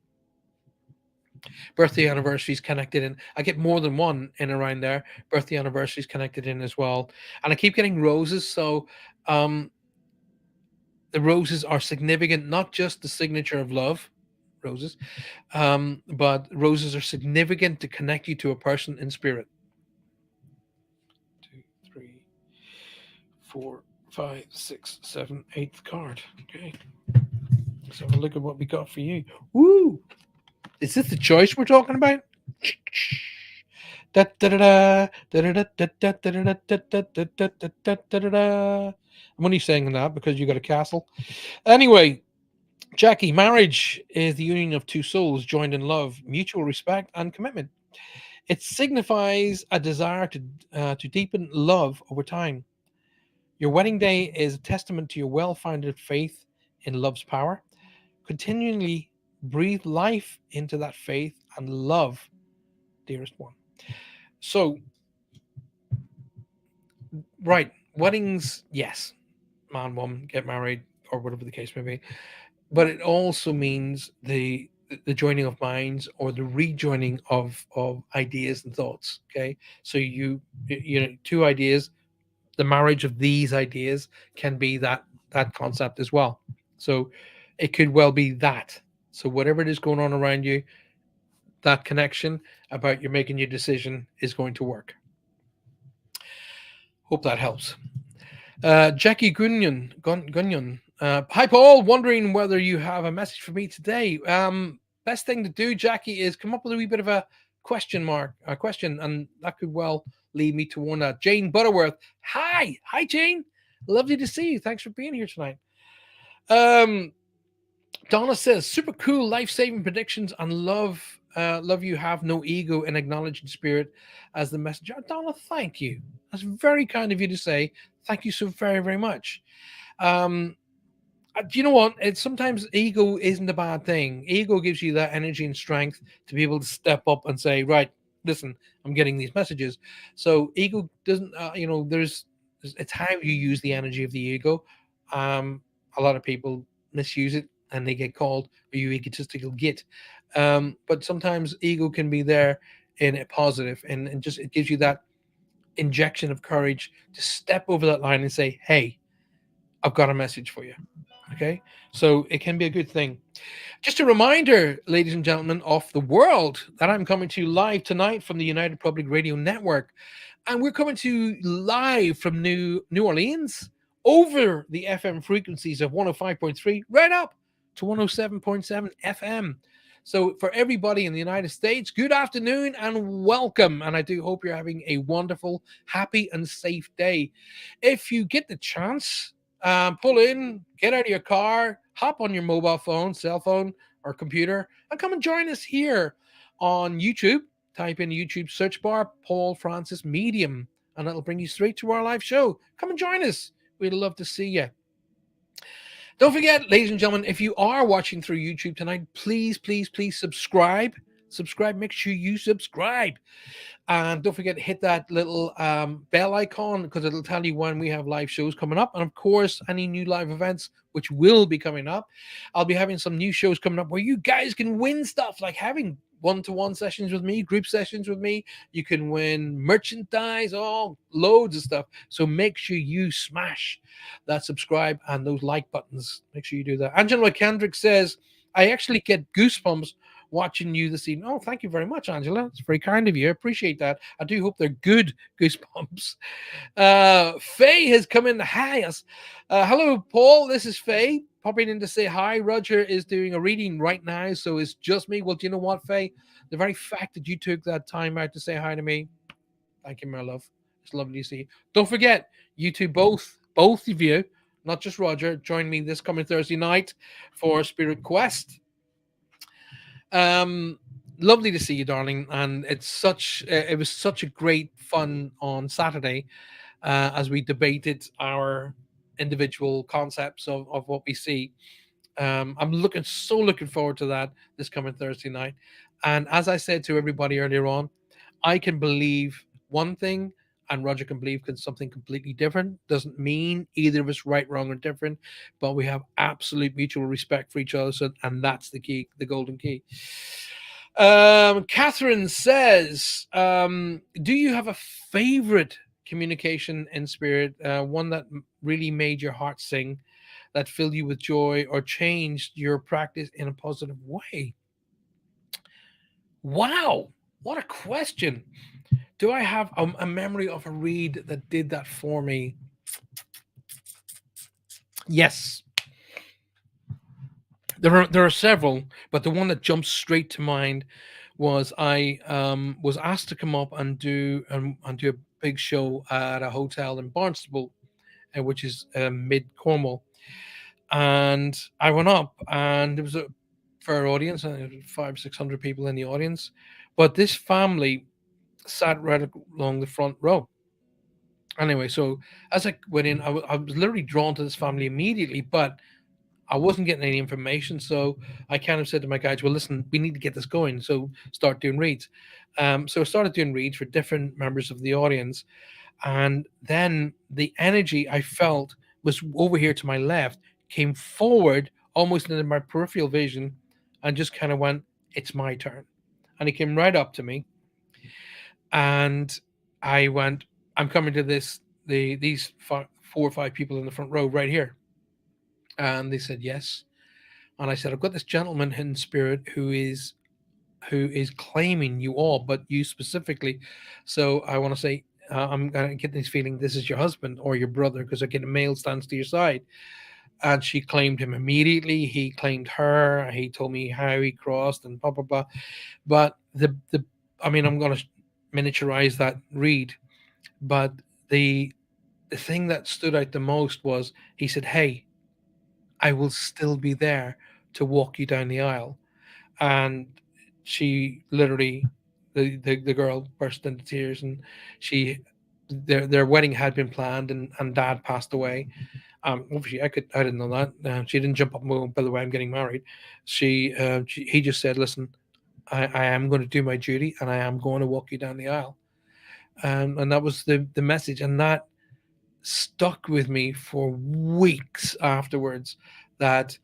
Birthday anniversaries connected in. I get more than one in around there. Birthday anniversaries connected in as well, and I keep getting roses. So um, the roses are significant, not just the signature of love, roses, but roses are significant to connect you to a person in spirit. Two, three, four, five, six, seven, eighth card. Okay, let's have a look at what we got for you. Woo! Is this the choice we're talking about? Da, da, da, da, da, da, da, da, da, da, da, da, da, da, da, da, da, da. I'm only saying that because you got a castle. Anyway, Jackie, marriage is the union of two souls joined in love, mutual respect, and commitment. It signifies a desire to deepen love over time. Your wedding day is a testament to your well-founded faith in love's power. Continually breathe life into that faith and love, dearest one. So, right, weddings, yes, man, woman, get married, or whatever the case may be. But it also means the joining of minds, or the rejoining of ideas and thoughts. Okay, so two ideas, the marriage of these ideas can be that concept as well. So it could well be that. So whatever it is going on around you, that connection about you making your decision is going to work. Hope that helps. Jackie Gunyon. Hi, Paul. Wondering whether you have a message for me today. Best thing to do, Jackie, is come up with a wee bit of a question, and that could well lead me to one. Jane Butterworth. Hi, Jane. Lovely to see you. Thanks for being here tonight. Um, Donna says, super cool, life-saving predictions, and love you have no ego and acknowledging spirit as the messenger. Donna, thank you. That's very kind of you to say. Thank you so very, very much. Um, do you know what? It's sometimes ego isn't a bad thing. Ego gives you that energy and strength to be able to step up and say, right, listen, I'm getting these messages. So ego doesn't, it's how you use the energy of the ego. A lot of people misuse it and they get called you egotistical git. But sometimes ego can be there in a positive, and just it gives you that injection of courage to step over that line and say, hey, I've got a message for you. Okay, so it can be a good thing. Just a reminder, ladies and gentlemen of the world, that I'm coming to you live tonight from the United Public Radio Network. And we're coming to you live from New Orleans over the FM frequencies of 105.3 right up to 107.7 FM. So, for everybody in the United States, good afternoon and welcome. And I do hope you're having a wonderful, happy, and safe day. If you get the chance, pull in, get out of your car, hop on your mobile phone, cell phone, or computer, and come and join us here on YouTube. Type in the YouTube search bar Paul Francis Medium, and it'll bring you straight to our live show. Come and join us. We'd love to see you. Don't forget, ladies and gentlemen, if you are watching through YouTube tonight, please, please, please subscribe. Subscribe. Make sure you subscribe. And don't forget to hit that little bell icon, because it'll tell you when we have live shows coming up. And of course, any new live events which will be coming up. I'll be having some new shows coming up where you guys can win stuff, like having one-to-one sessions with me, group sessions with me. You can win merchandise, all loads of stuff. So make sure you smash that subscribe and those like buttons. Make sure you do that. Angela McKendrick says, I actually get goosebumps watching you this evening. Oh, thank you very much, Angela. It's very kind of you. I appreciate that. I do hope they're good goosebumps. Faye has come in. Hi. Hello, Paul. This is Faye popping in to say hi. Roger is doing a reading right now, so it's just me. Well, do you know what, Faye? The very fact that you took that time out to say hi to me, thank you, my love. It's lovely to see you. Don't forget, you two both of you, not just Roger, join me this coming Thursday night for Spirit Quest. Um, Lovely to see you, darling. And it was such a great fun on Saturday as we debated our individual concepts of what we see. I'm looking forward to that this coming Thursday night. And as I said to everybody earlier on, I can believe one thing and Roger can believe something completely different. Doesn't mean either of us right, wrong, or different, but we have absolute mutual respect for each other. So, and that's the key, the golden key. Catherine says, do you have a favorite communication in spirit, one that really made your heart sing, that filled you with joy or changed your practice in a positive way? Wow, what a question. Do I have a memory of a read that did that for me? Yes. There are several, but the one that jumps straight to mind was I was asked to come up and do a big show at a hotel in Barnstable, which is mid Cornwall, and I went up and there was a fair audience, and 500-600 people in the audience, but this family sat right along the front row. Anyway, so as I went in, I was literally drawn to this family immediately, but I wasn't getting any information. So I kind of said to my guys, well, listen, we need to get this going. So start doing reads. So I started doing reads for different members of the audience. And then the energy I felt was over here to my left, came forward almost into my peripheral vision, and just kind of went, it's my turn. And he came right up to me. And I went, I'm coming to these 4 or 5 people in the front row right here. And they said yes. And I said, I've got this gentleman in spirit who is claiming you all, but you specifically. So I want to say, I'm gonna get this feeling this is your husband or your brother, because I get a male stands to your side. And she claimed him immediately. He claimed her. He told me how he crossed and blah blah blah. But the I mean, I'm gonna miniaturize that read, but the thing that stood out the most was he said, "Hey, I will still be there to walk you down the aisle." And she literally, the girl burst into tears, and she their wedding had been planned, and dad passed away. Obviously I didn't know that. She didn't jump up and go, by the way, I'm getting married. He just said, listen, I am going to do my duty, and I am going to walk you down the aisle. And that was the message, and that stuck with me for weeks afterwards. That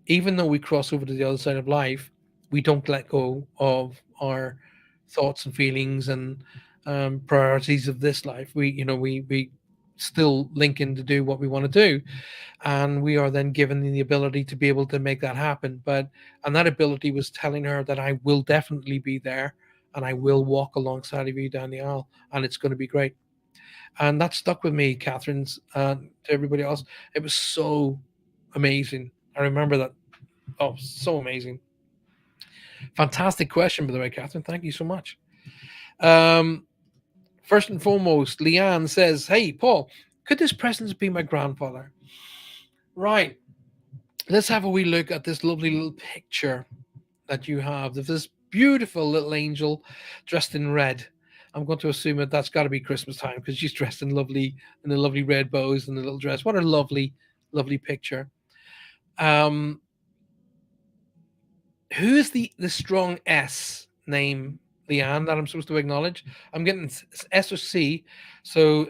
even though we cross over to the other side of life, we don't let go of our thoughts and feelings and priorities of this life. We still linking to do what we want to do, and we are then given the ability to be able to make that happen. But and that ability was telling her that I will definitely be there, and I will walk alongside of you down the aisle, and it's going to be great. And that stuck with me, Catherine's, to everybody else. It was so amazing. I remember that. Oh, so amazing. Fantastic question, by the way, Catherine. Thank you so much. Um, First and foremost, Leanne says, "Hey, Paul, could this present be my grandfather?" Right. Let's have a wee look at this lovely little picture that you have of this beautiful little angel dressed in red. I'm going to assume that that's got to be Christmas time because she's dressed in the lovely red bows and the little dress. What a lovely, lovely picture. Um, who is the strong S name, Leanne, that I'm supposed to acknowledge? I'm getting S or C, so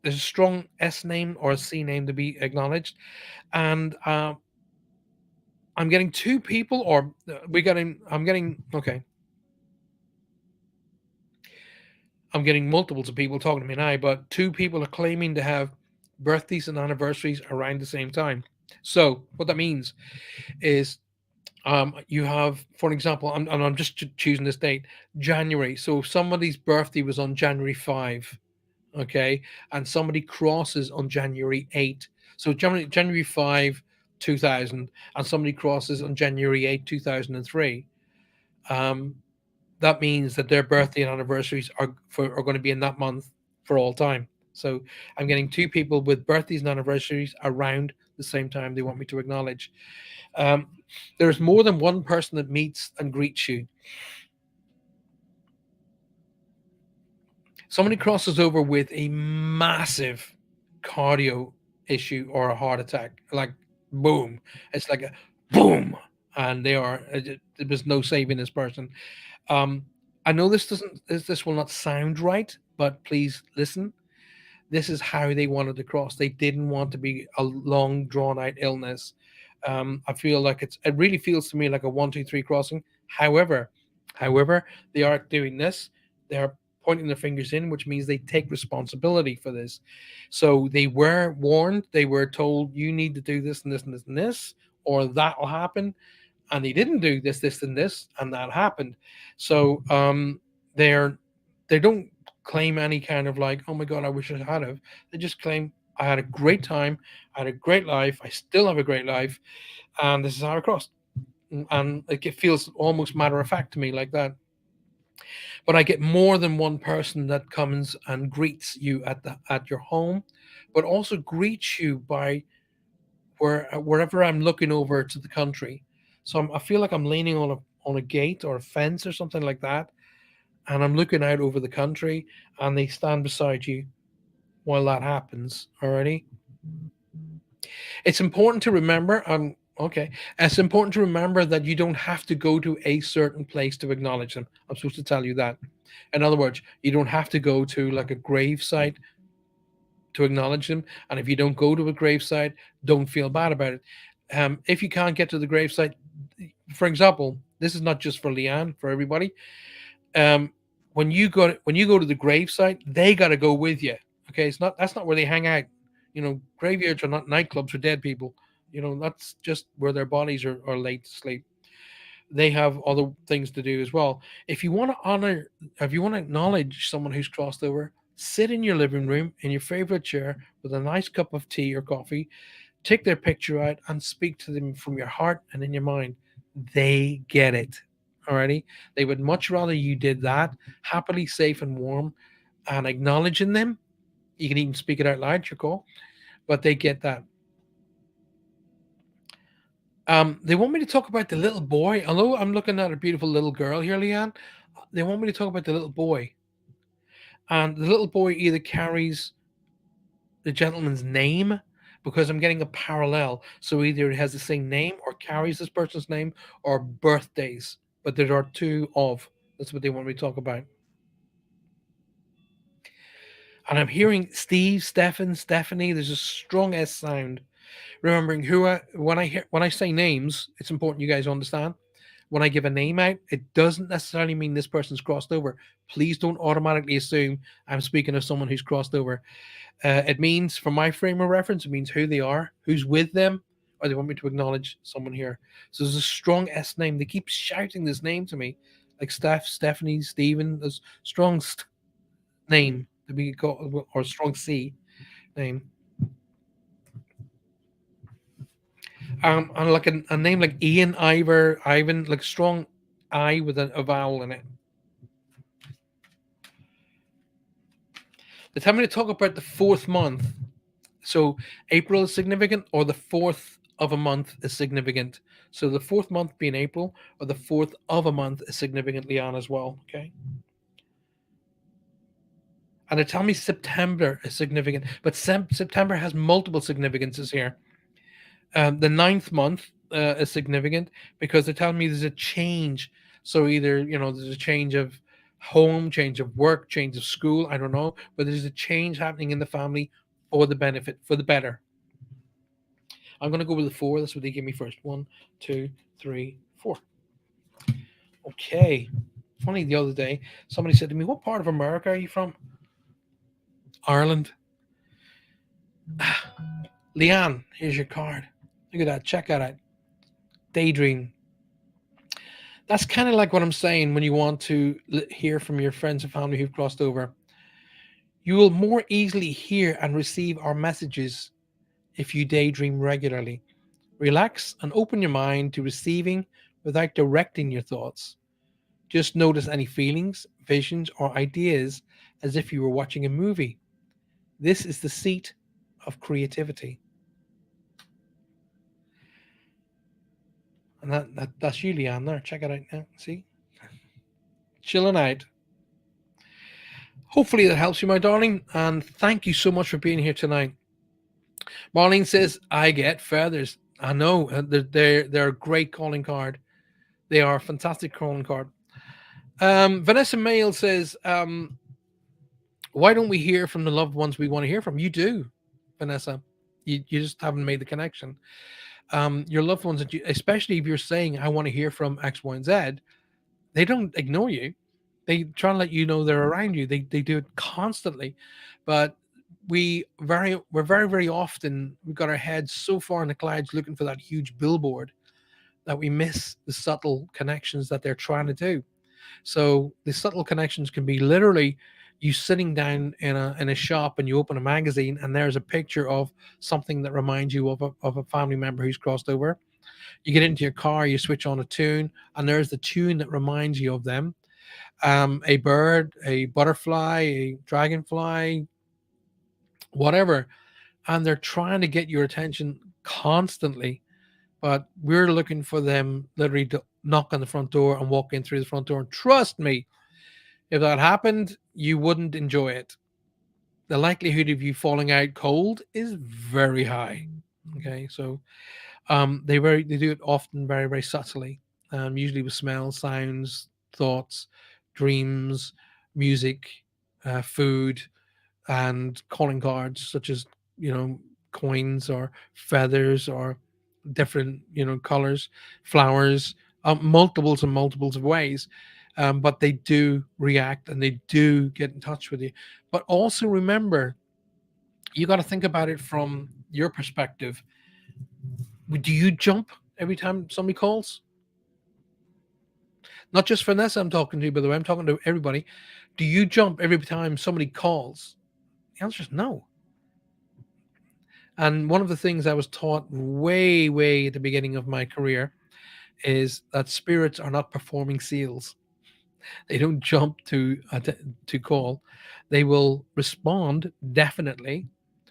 there's a strong S name or a C name to be acknowledged, and I'm getting two people, or we getting. I'm getting okay. I'm getting multiples of people talking to me now, but two people are claiming to have birthdays and anniversaries around the same time. So what that means is you have, for example, and I'm just choosing this date, January. So if somebody's birthday was on January 5, okay, and somebody crosses on January 8. So January 5, 2000, and somebody crosses on January 8, 2003. Um, that means that their birthday and anniversaries are going to be in that month for all time. So I'm getting two people with birthdays and anniversaries around the same time they want me to acknowledge. Um, there's more than one person that meets and greets you. Somebody crosses over with a massive cardio issue or a heart attack, like boom. It's like a boom, and they are. There was no saving this person. Um, I know this will not sound right, but please listen. This is how they wanted to cross. They didn't want to be a long, drawn out illness. I feel like it really feels to me like a 1, 2, 3 crossing. However, however, they are doing this. They are pointing their fingers in, which means they take responsibility for this. So they were warned. They were told you need to do this and this and this and this, or that will happen, and he didn't do this, this, and this, and that happened. So they're they don't claim any kind of like, oh my god, I wish I had have. They just claim I had a great time, I had a great life, I still have a great life, and this is how I crossed. And like, it feels almost matter of fact to me like that. But I get more than one person that comes and greets you at your home, but also greets you by wherever I'm looking over to the country. So I feel like I'm leaning on a gate or a fence or something like that, and I'm looking out over the country, and they stand beside you while that happens. Already, it's important to remember. Okay. It's important to remember that you don't have to go to a certain place to acknowledge them. I'm supposed to tell you that. In other words, you don't have to go to like a grave site to acknowledge them. And if you don't go to a gravesite, don't feel bad about it. If you can't get to the gravesite, for example, this is not just for Leanne, for everybody. Um, when you go to the gravesite, they got to go with you. Okay, it's not that's not where they hang out. You know, graveyards are not nightclubs for dead people. You know, that's just where their bodies are laid to sleep. They have other things to do as well. If you want to honor, if you want to acknowledge someone who's crossed over, sit in your living room in your favorite chair with a nice cup of tea or coffee, take their picture out and speak to them from your heart and in your mind. They get it. Alrighty. They would much rather you did that, happily, safe, and warm, and acknowledging them. You can even speak it out loud, your call, but they get that. They want me to talk about the little boy. Although I'm looking at a beautiful little girl here, Leanne, they want me to talk about the little boy. And the little boy either carries the gentleman's name, because I'm getting a parallel. So either it has the same name or carries this person's name, or birthdays. But there are two of. That's what they want me to talk about. And I'm hearing Steve, Stefan, Stephanie. There's a strong S sound. Remembering when I say names, it's important you guys understand. when I give a name out, it doesn't necessarily mean this person's crossed over. Please don't automatically assume I'm speaking of someone who's crossed over. It means, from my frame of reference, it means who they are, who's with them, or they want me to acknowledge someone here. So there's a strong S name. They keep shouting this name to me, like Steph, Stephanie, Stephen. There's strong name to be called, or strong C name. And like a name like Ian, Ivor, Ivan, like strong I with a vowel in it. They tell me to talk about the fourth month. So April is significant, or the fourth of a month is significant. So the fourth month being April, or the fourth of a month is significantly on as well. Okay. And they tell me September is significant, but September has multiple significances here. The ninth month is significant because they're telling me there's a change. So either there's a change of home, change of work, change of school. I don't know, but there's a change happening in the family for the benefit, for the better. I'm going to go with the four. That's what they give me first. One, two, three, four. Okay. Funny, the other day, somebody said to me, "What part of America are you from?" Ireland. Leanne, here's your card. Look at that. Check that out. Daydream. That's kind of like what I'm saying when you want to hear from your friends and family who've crossed over. You will more easily hear and receive our messages if you daydream regularly. Relax and open your mind to receiving without directing your thoughts. Just notice any feelings, visions, or ideas as if you were watching a movie. This is the seat of creativity. And that's you, Leanne, there. Check it out now. See? Chilling out. Hopefully that helps you, my darling. And thank you so much for being here tonight. Marlene says, I get feathers. I know. They're a great calling card. They are a fantastic calling card. Vanessa Mail says, why don't we hear from the loved ones we want to hear from? You do, Vanessa. You just haven't made the connection. Your loved ones, that especially if you're saying, I want to hear from X, Y, and Z, they don't ignore you. They try and let you know they're around you. They do it constantly. But we're very, very often, we've got our heads so far in the clouds looking for that huge billboard that we miss the subtle connections that they're trying to do. So the subtle connections can be literally you sitting down in a shop and you open a magazine and there's a picture of something that reminds you of a family member who's crossed over. You get into your car, you switch on a tune, and there's the tune that reminds you of them. A bird, a butterfly, a dragonfly, whatever, and they're trying to get your attention constantly. But we're looking for them literally to knock on the front door and walk in through the front door. And trust me, if that happened, you wouldn't enjoy it. The likelihood of you falling out cold is very high. Okay, so they do it often very, very subtly, usually with smells, sounds, thoughts, dreams, music, food, and calling cards such as coins or feathers or different colors, flowers, multiples and multiples of ways. But they do react and they do get in touch with you. But also remember, you got to think about it from your perspective. Do you jump every time somebody calls? Not just Vanessa, I'm talking to you, by the way. I'm talking to everybody. Do you jump every time somebody calls? The answer is no. And one of the things I was taught way, way at the beginning of my career is that spirits are not performing seals. They don't jump to call. They will respond definitely,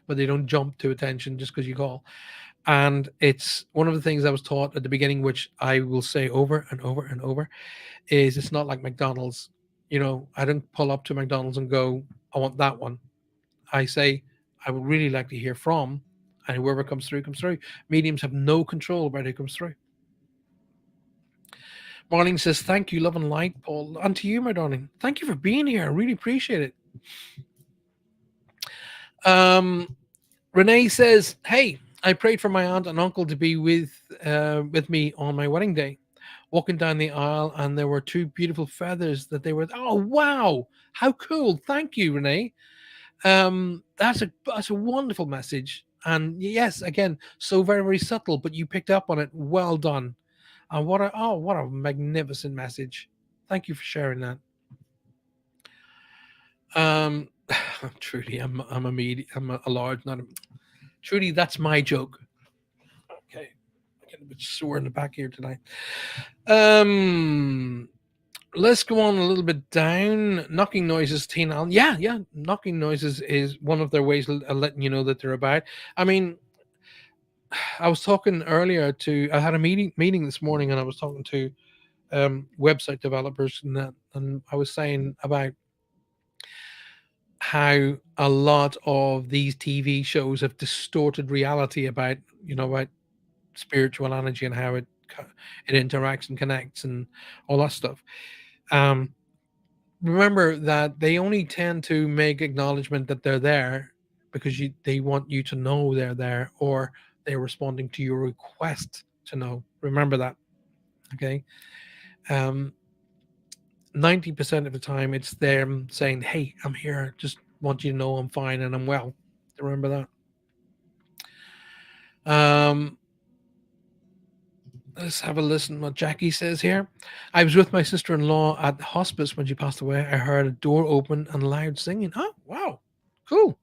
but they don't jump to attention just because you call. And it's one of the things I was taught at the beginning, which I will say over and over and over, is it's not like McDonald's. I don't pull up to McDonald's and go, I want that one. I say, I would really like to hear from, and whoever comes through, comes through. Mediums have no control about who comes through. Marlene says, thank you, love and light, Paul. And to you, my darling. Thank you for being here. I really appreciate it. Renee says, hey, I prayed for my aunt and uncle to be with me on my wedding day. walking down the aisle, and there were two beautiful feathers that they were. Oh wow, how cool! Thank you, Renee. That's a wonderful message, and yes, again, so very very subtle, but you picked up on it. Well done. And what a magnificent message. Thank you for sharing that. Um, Trudy, I'm a large, not a Trudy. That's my joke. Okay, I get a bit sore in the back here tonight. Um, let's go on a little bit down. Knocking noises, Teen Allen. Yeah, yeah. Knocking noises is one of their ways of letting you know that they're about. I mean, I was talking earlier to. I had a meeting this morning, and I was talking to website developers, and I was saying about how a lot of these TV shows have distorted reality about about spiritual energy and how it interacts and connects and all that stuff. Um, Remember that they only tend to make acknowledgement that they're there because they want you to know they're there, or they're responding to your request to know. Remember that, okay? Um, 90% of the time, it's them saying, "Hey, I'm here. Just want you to know I'm fine and I'm well." Remember that. Let's have a listen what Jackie says here. I was with my sister-in-law at the hospice when she passed away. I heard a door open and loud singing. Oh, wow. Cool.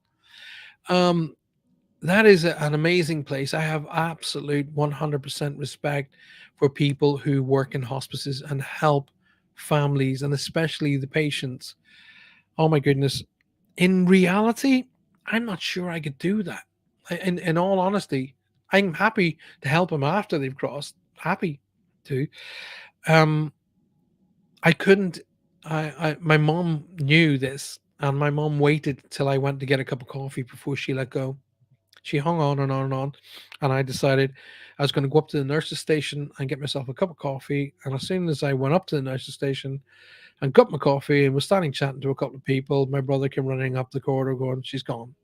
Um, that is an amazing place. I have absolute 100% respect for people who work in hospices and help families and especially the patients. Oh my goodness. In reality, I'm not sure I could do that. In all honesty, I'm happy to help them after they've crossed. Happy to. Um, I couldn't. My mom knew this, and my mom waited till I went to get a cup of coffee before she let go. She hung on and on and on, and I decided I was going to go up to the nurse's station and get myself a cup of coffee. And as soon as I went up to the nurse's station and got my coffee and was standing chatting to a couple of people, my brother came running up the corridor, going, "She's gone."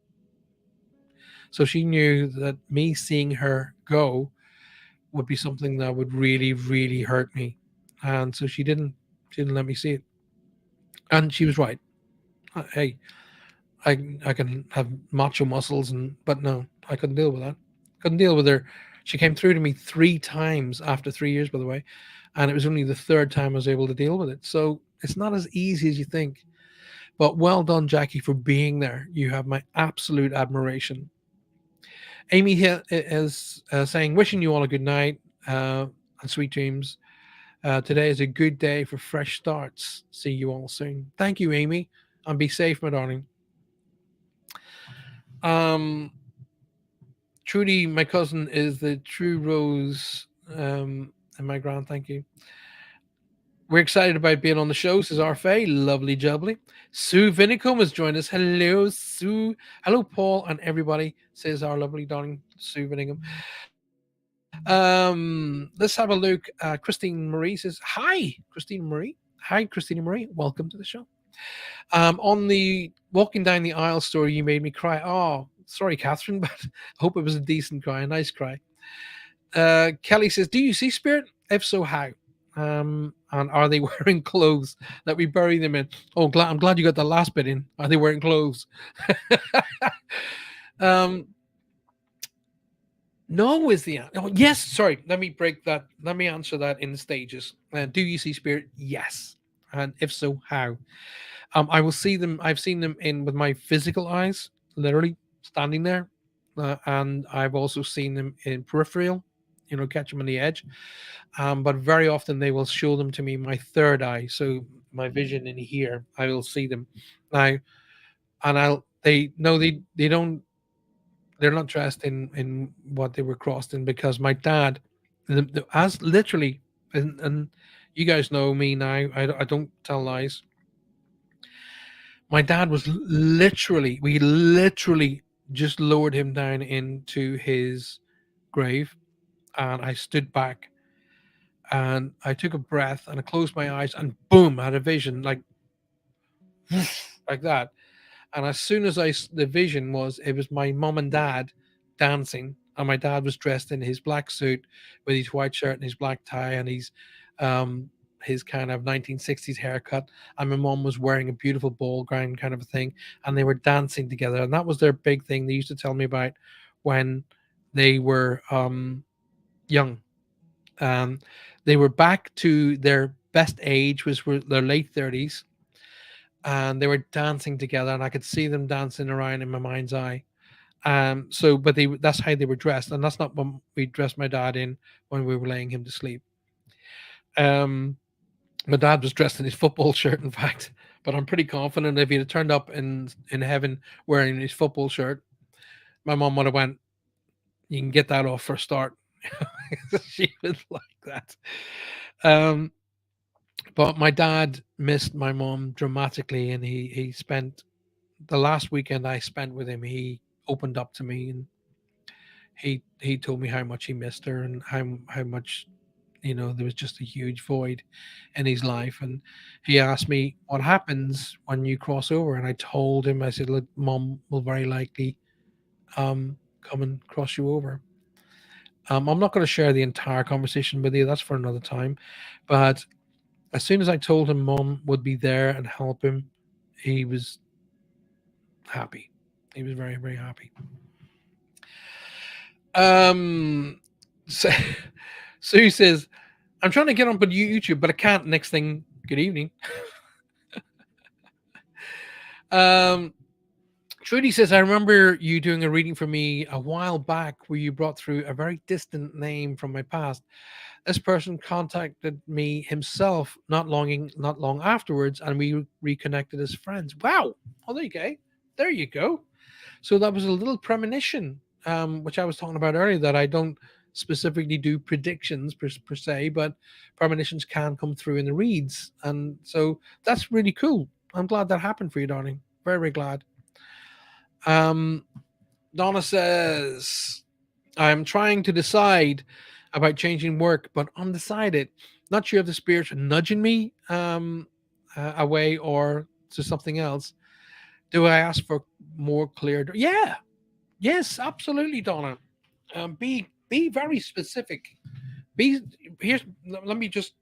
So she knew that me seeing her go would be something that would really, really hurt me, and so she didn't let me see it, and she was right. Hey, I can have macho muscles, but no, I couldn't deal with that. Couldn't deal with her. She came through to me 3 times after 3 years, by the way, and it was only the third time I was able to deal with it. So it's not as easy as you think. But well done, Jackie, for being there. You have my absolute admiration. Amy here is saying, wishing you all a good night and sweet dreams. Today is a good day for fresh starts. See you all soon. Thank you, Amy, and be safe, my darling. Um, Trudy, my cousin, is the true rose. And my grand, thank you. We're excited about being on the show, says Arfay. Lovely jubbly. Sue Vinicum has joined us. Hello, Sue. Hello, Paul, and everybody, says our lovely darling Sue Vinicum. Let's have a look. Christine Marie says, "Hi, Christine Marie. Hi, Christina Marie. Welcome to the show." On the walking down the aisle story, you made me cry. Oh, sorry, Catherine, but I hope it was a decent cry, a nice cry. Kelly says, "Do you see spirit? If so, how? And are they wearing clothes that we bury them in?" Oh, I'm glad you got the last bit in. Are they wearing clothes? um, No is the answer. Oh, yes. Sorry. Let me break that. Let me answer that in stages. Do you see spirit? Yes. And if so, how? I will see them. I've seen them in with my physical eyes, literally standing there, and I've also seen them in peripheral. Catch them on the edge. But very often they will show them to me in my third eye, so my vision in here. I will see them now, and I'll. They no, they don't, they're not dressed in what they were crossed in, because my dad, as literally, and you guys know me now. I don't tell lies. My dad was literally, we literally just lowered him down into his grave, and I stood back and I took a breath and I closed my eyes, and boom, I had a vision like that. And as soon as the vision was, it was my mom and dad dancing, and my dad was dressed in his black suit with his white shirt and his black tie and his um, his kind of 1960s haircut, and my mom was wearing a beautiful ball gown kind of a thing, and they were dancing together, and that was their big thing. They used to tell me about when they were young. Um, they were back to their best age, which were their late 30s, and they were dancing together, and I could see them dancing around in my mind's eye. So, but that's how they were dressed, and that's not what we dressed my dad in when we were laying him to sleep. Um, my dad was dressed in his football shirt, in fact. But I'm pretty confident if he'd have turned up in heaven wearing his football shirt, my mom would have went, "You can get that off for a start." She was like that. Um, but my dad missed my mom dramatically, and he spent the last weekend I spent with him. He opened up to me, and he told me how much he missed her, and how much, there was just a huge void in his life. And he asked me what happens when you cross over, and I told him, I said, look, mom will very likely come and cross you over. I'm not going to share the entire conversation with you, that's for another time. But as soon as I told him mom would be there and help him, he was happy. He was very, very happy. um so, Sue says, I'm trying to get on YouTube, but I can't. Next thing, good evening. um Trudy says, I remember you doing a reading for me a while back where you brought through a very distant name from my past. This person contacted me himself not long afterwards, and we reconnected as friends. Wow. Oh, there you go. There you go. So that was a little premonition, which I was talking about earlier, that I don't specifically do predictions per se, but premonitions can come through in the reads. And so that's really cool. I'm glad that happened for you, darling. Very, very glad. Um, Donna says, I'm trying to decide about changing work, but undecided. Not sure if the spirits are nudging me away or to something else. Do I ask for more clear? Yeah, yes, absolutely, Donna. Be very specific. Be here's let me just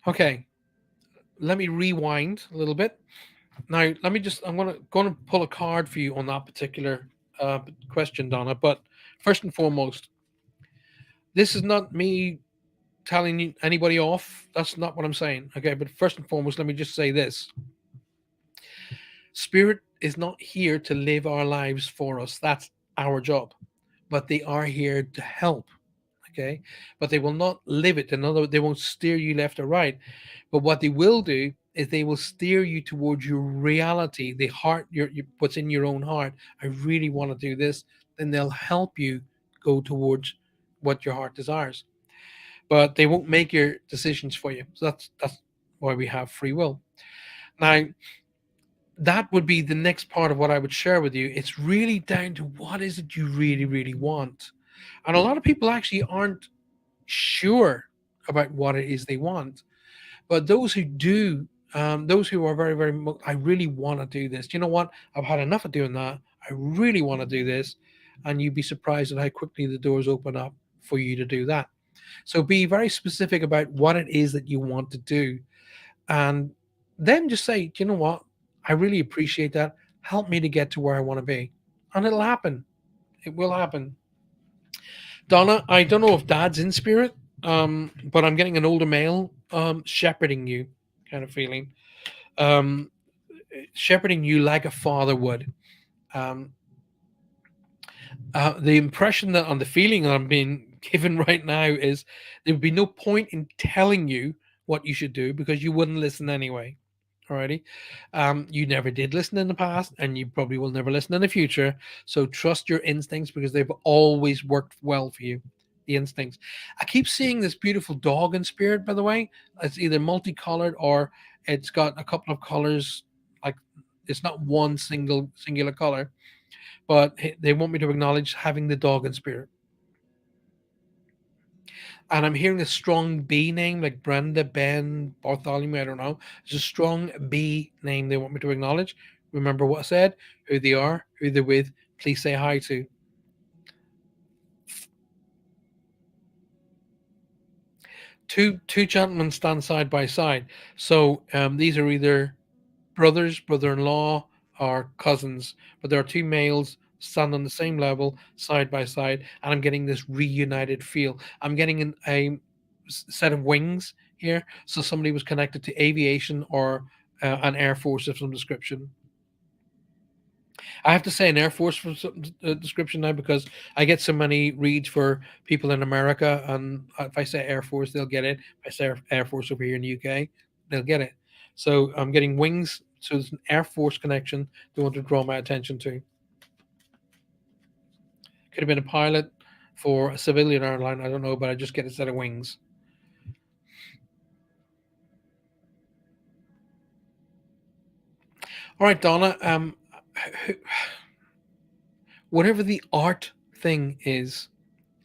okay. Let me rewind a little bit. Now, let me just. I'm going to pull a card for you on that particular question, Donna. But first and foremost, this is not me telling anybody off. That's not what I'm saying. Okay, but first and foremost, let me just say this: Spirit is not here to live our lives for us. That's our job. But they are here to help. Okay, but they will not live it. In other words, they won't steer you left or right. But what they will do is they will steer you towards your reality, the heart, what's in your own heart. I really want to do this. Then they'll help you go towards what your heart desires. But they won't make your decisions for you. So that's why we have free will. Now, that would be the next part of what I would share with you. It's really down to what is it you really, really want. And a lot of people actually aren't sure about what it is they want. But those who do, those who are very, very, I really want to do this. You know what? I've had enough of doing that. I really want to do this. And you'd be surprised at how quickly the doors open up for you to do that. So be very specific about what it is that you want to do. And then just say, "Do you know what? I really appreciate that. Help me to get to where I want to be." And it'll happen. It will happen. Donna, I don't know if dad's in spirit, but I'm getting an older male shepherding you kind of feeling. Um, Shepherding you like a father would. Um, the impression that on the feeling that I'm being given right now is there would be no point in telling you what you should do because you wouldn't listen anyway. Alrighty. You never did listen in the past, and you probably will never listen in the future. So trust your instincts because they've always worked well for you. The instincts. I keep seeing this beautiful dog in spirit, by the way. It's either multicolored or it's got a couple of colors. Like it's not one singular color, but they want me to acknowledge having the dog in spirit. And I'm hearing a strong B name like Brenda, Ben, Bartholomew. I don't know. It's a strong B name they want me to acknowledge. Remember what I said, who they are, who they're with. Please say hi to. two gentlemen stand side by side. So these are either brothers, brother-in-law, or cousins, but there are two males stand on the same level, side by side, and I'm getting this reunited feel. I'm getting a set of wings here, so somebody was connected to aviation or an air force of some description. I have to say an Air Force for some description now because I get so many reads for people in America, and if I say Air Force, they'll get it. If I say Air Force over here in the UK, they'll get it. So I'm getting wings. So there's an Air Force connection they want to draw my attention to. Could have been a pilot for a civilian airline. I don't know, but I just get a set of wings. All right, Donna. Whatever the art thing is,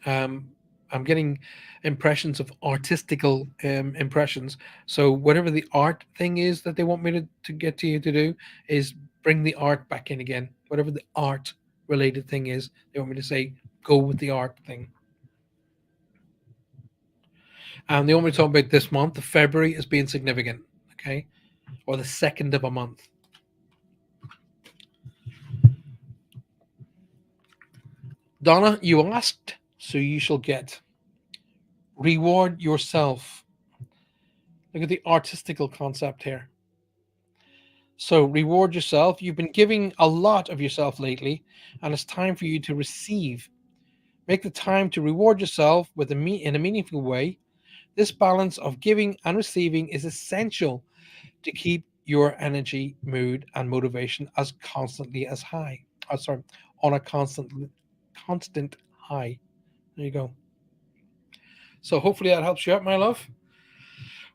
um, I'm getting impressions of artistical impressions. So whatever the art thing is that they want me to get to you to do is bring the art back in again. Whatever the art related thing is, they want me to say go with the art thing. And they want me to talk about this month, February, as being significant. Okay, or the second of a month. Donna, you asked, so you shall get. Reward yourself. Look at the artistical concept here. So reward yourself. You've been giving a lot of yourself lately, and it's time for you to receive. Make the time to reward yourself in a meaningful way. This balance of giving and receiving is essential to keep your energy, mood, and motivation as constantly as high. Oh, sorry, on a constant high. There you go. So hopefully that helps you out, my love.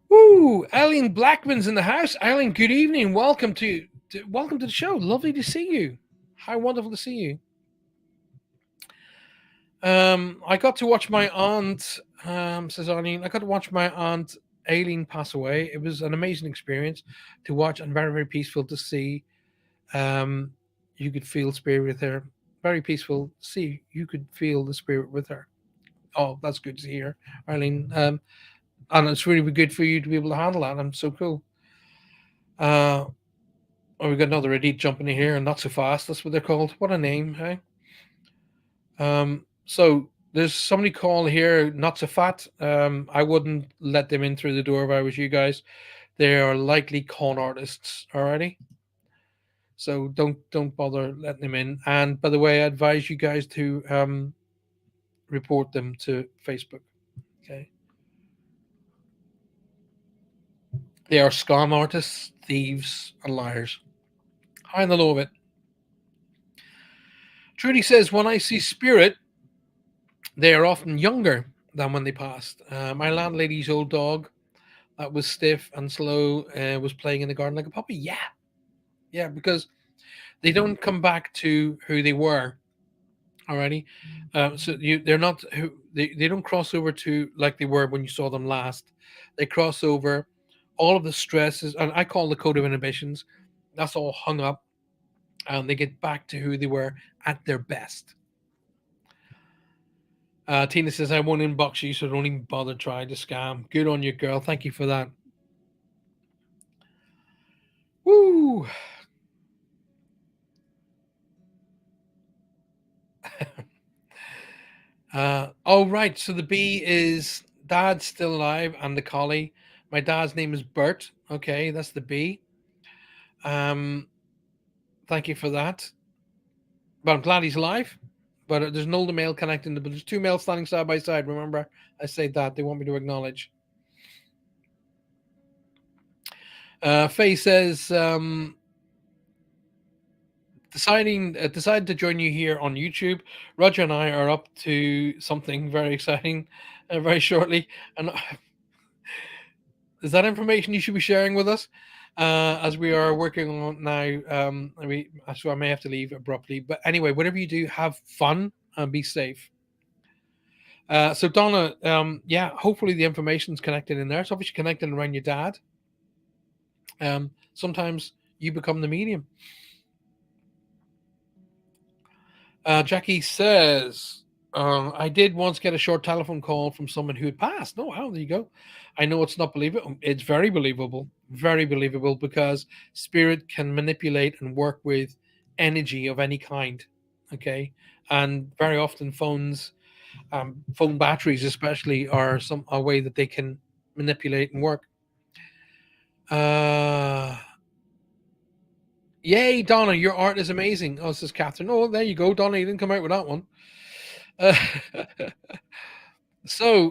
Woo! Eileen Blackman's in the house. Eileen, good evening. Welcome to the show. Lovely to see you. How wonderful to see you. I got to watch my aunt, says Eileen. I got to watch my aunt Aileen pass away. It was an amazing experience to watch and very, very peaceful to see. Um, you could feel spirit with her. Very peaceful. See, you could feel the spirit with her. Oh, that's good to hear, Eileen. And it's really good for you to be able to handle that. I'm so cool. Uh, oh, we got another idiot jumping in here, and not so fast. That's what they're called. What a name, hey? So there's somebody calling here, not so fat. I wouldn't let them in through the door if I was you guys. They are likely con artists already. So don't bother letting them in. And by the way, I advise you guys to report them to Facebook. Okay, they are scam artists, thieves, and liars. High and the low of it. Trudy says, when I see spirit, they are often younger than when they passed. My landlady's old dog that was stiff and slow was playing in the garden like a puppy. Yeah, yeah, because they don't come back to who they were already. They're not who they don't cross over to like they were when you saw them last. They cross over all of the stresses, and I call the code of inhibitions. That's all hung up, and they get back to who they were at their best. Tina says, I won't inbox you, so don't even bother trying to scam. Good on you, girl. Thank you for that. Woo! Oh, right. So the B is dad's still alive and the collie. My dad's name is Bert. Okay, that's the B. Um, thank you for that. But I'm glad he's alive. But there's no older male connecting, but there's two males standing side by side. Remember, I said that. They want me to acknowledge. Faye says, decided to join you here on YouTube. Roger and I are up to something very exciting very shortly. And is that information you should be sharing with us? As we are working on now, so I may have to leave abruptly. But anyway, whatever you do, have fun and be safe. So Donna, yeah, hopefully the information's connected in there. It's obviously connected around your dad. Sometimes you become the medium. Jackie says, I did once get a short telephone call from someone who had passed. Oh, wow, there you go. I know it's not believable. It's very believable because spirit can manipulate and work with energy of any kind. Okay, and very often phone batteries, especially, are some a way that they can manipulate and work. Uh, Yay, Donna, your art is amazing. Oh, says Catherine. Oh, there you go, Donna. You didn't come out with that one. Uh,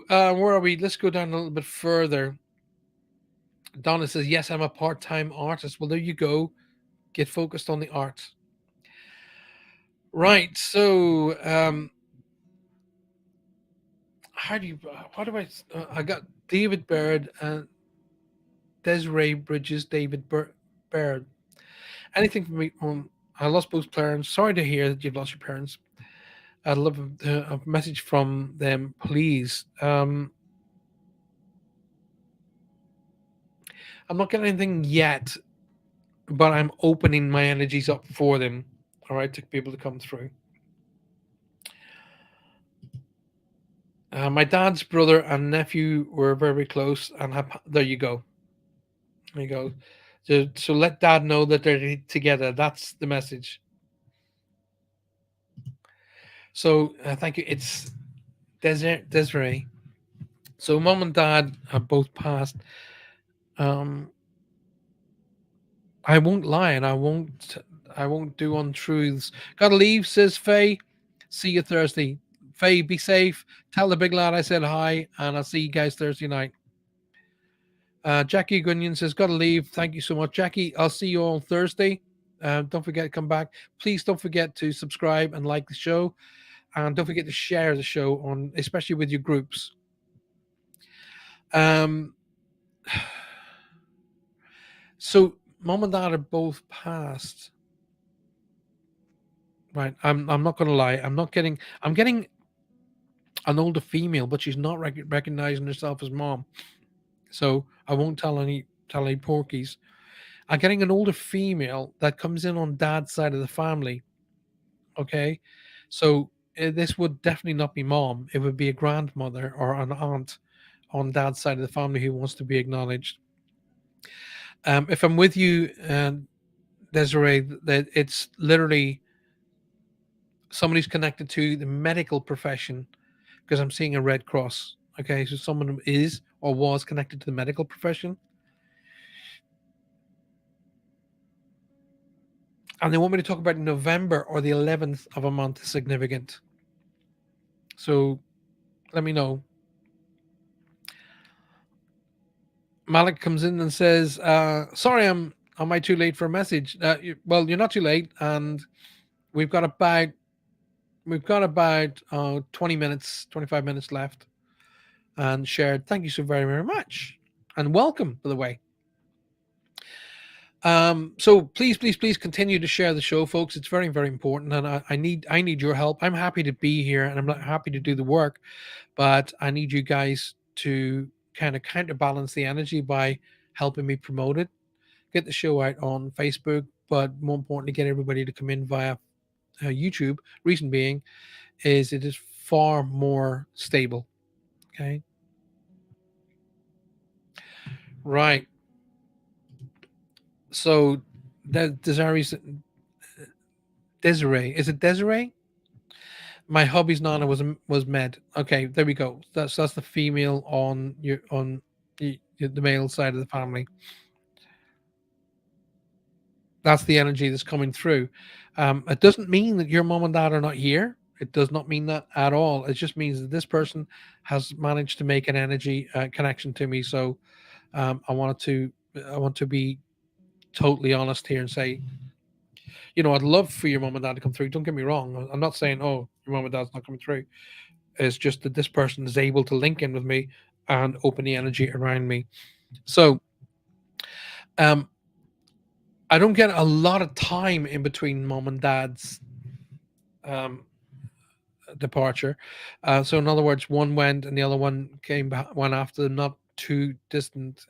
where are we? Let's go down a little bit further. Donna says, "Yes, I'm a part-time artist." Well, there you go. Get focused on the art. Right. How do you? What do I? I got David Baird and Desiree Bridges. Baird. Anything from me? I lost both parents. Sorry to hear that you've lost your parents. I'd love a message from them, please. I'm not getting anything yet, but I'm opening my energies up for them. All right, to be able to come through. My dad's brother and nephew were very close, and there you go. There you go. So let dad know that they're together. That's the message. So thank you. It's Desiree. So mom and dad have both passed. Um, I won't lie, and I won't do untruths. Gotta leave, says Faye. See you Thursday. Faye, be safe. Tell the big lad I said hi, and I'll see you guys Thursday night. Jackie Gunyon says, "Gotta leave. Thank you so much, Jackie. I'll see you all Thursday. Don't forget to come back. Please don't forget to subscribe and like the show, and don't forget to share the show on, especially with your groups." Um, so mom and dad are both passed. Right. I'm not gonna lie. I'm getting an older female, but she's not recognizing herself as mom. So I won't tell any porkies. I'm getting an older female that comes in on dad's side of the family. Okay, so this would definitely not be mom. It would be a grandmother or an aunt on dad's side of the family who wants to be acknowledged. If I'm with you, Desiree, that it's literally somebody's connected to the medical profession because I'm seeing a Red Cross. Okay, so someone is or was connected to the medical profession, and they want me to talk about November or the 11th of a month is significant. So let me know. Malik comes in and says, "Sorry, am I too late for a message?" Well, you're not too late, and we've got about 20 minutes, 25 minutes left. And shared, thank you so very very much, and welcome by the way. So please continue to share the show, folks. It's very very important, and I need your help. I'm happy to be here, and I'm not happy to do the work, but I need you guys to kind of counterbalance the energy by helping me promote it, get the show out on Facebook, but more importantly, get everybody to come in via YouTube. Reason being is it is far more stable. Okay, right. So that Desiree, is it Desiree? My hobby's Nana was med. Okay, there we go. That's the female on the male side of the family. That's the energy that's coming through. It doesn't mean that your mom and dad are not here. It does not mean that at all. It just means that this person has managed to make an energy connection to me. So I want to be totally honest here and say, I'd love for your mom and dad to come through. Don't get me wrong. I'm not saying, oh, your mom and dad's not coming through. It's just that this person is able to link in with me and open the energy around me. So, um, I don't get a lot of time in between mom and dad's um, departure. So, in other words, one went and the other one came back, one after them, not too distant.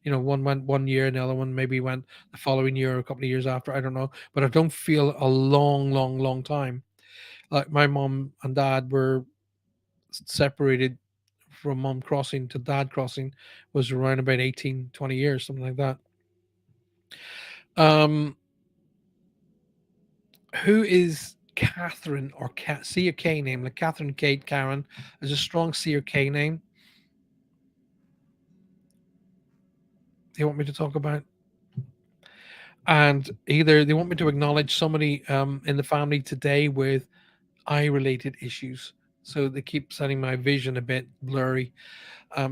One went 1 year and the other one maybe went the following year or a couple of years after. I don't know, but I don't feel a long, long, long time. Like my mom and dad were separated from mom crossing to dad crossing was around about 18, 20 years, something like that. Um, who is Catherine or C or K name? Like Catherine, Kate, Karen is a strong C or K name. They want me to talk about, and either they want me to acknowledge somebody in the family today with eye related issues. So they keep setting my vision a bit blurry.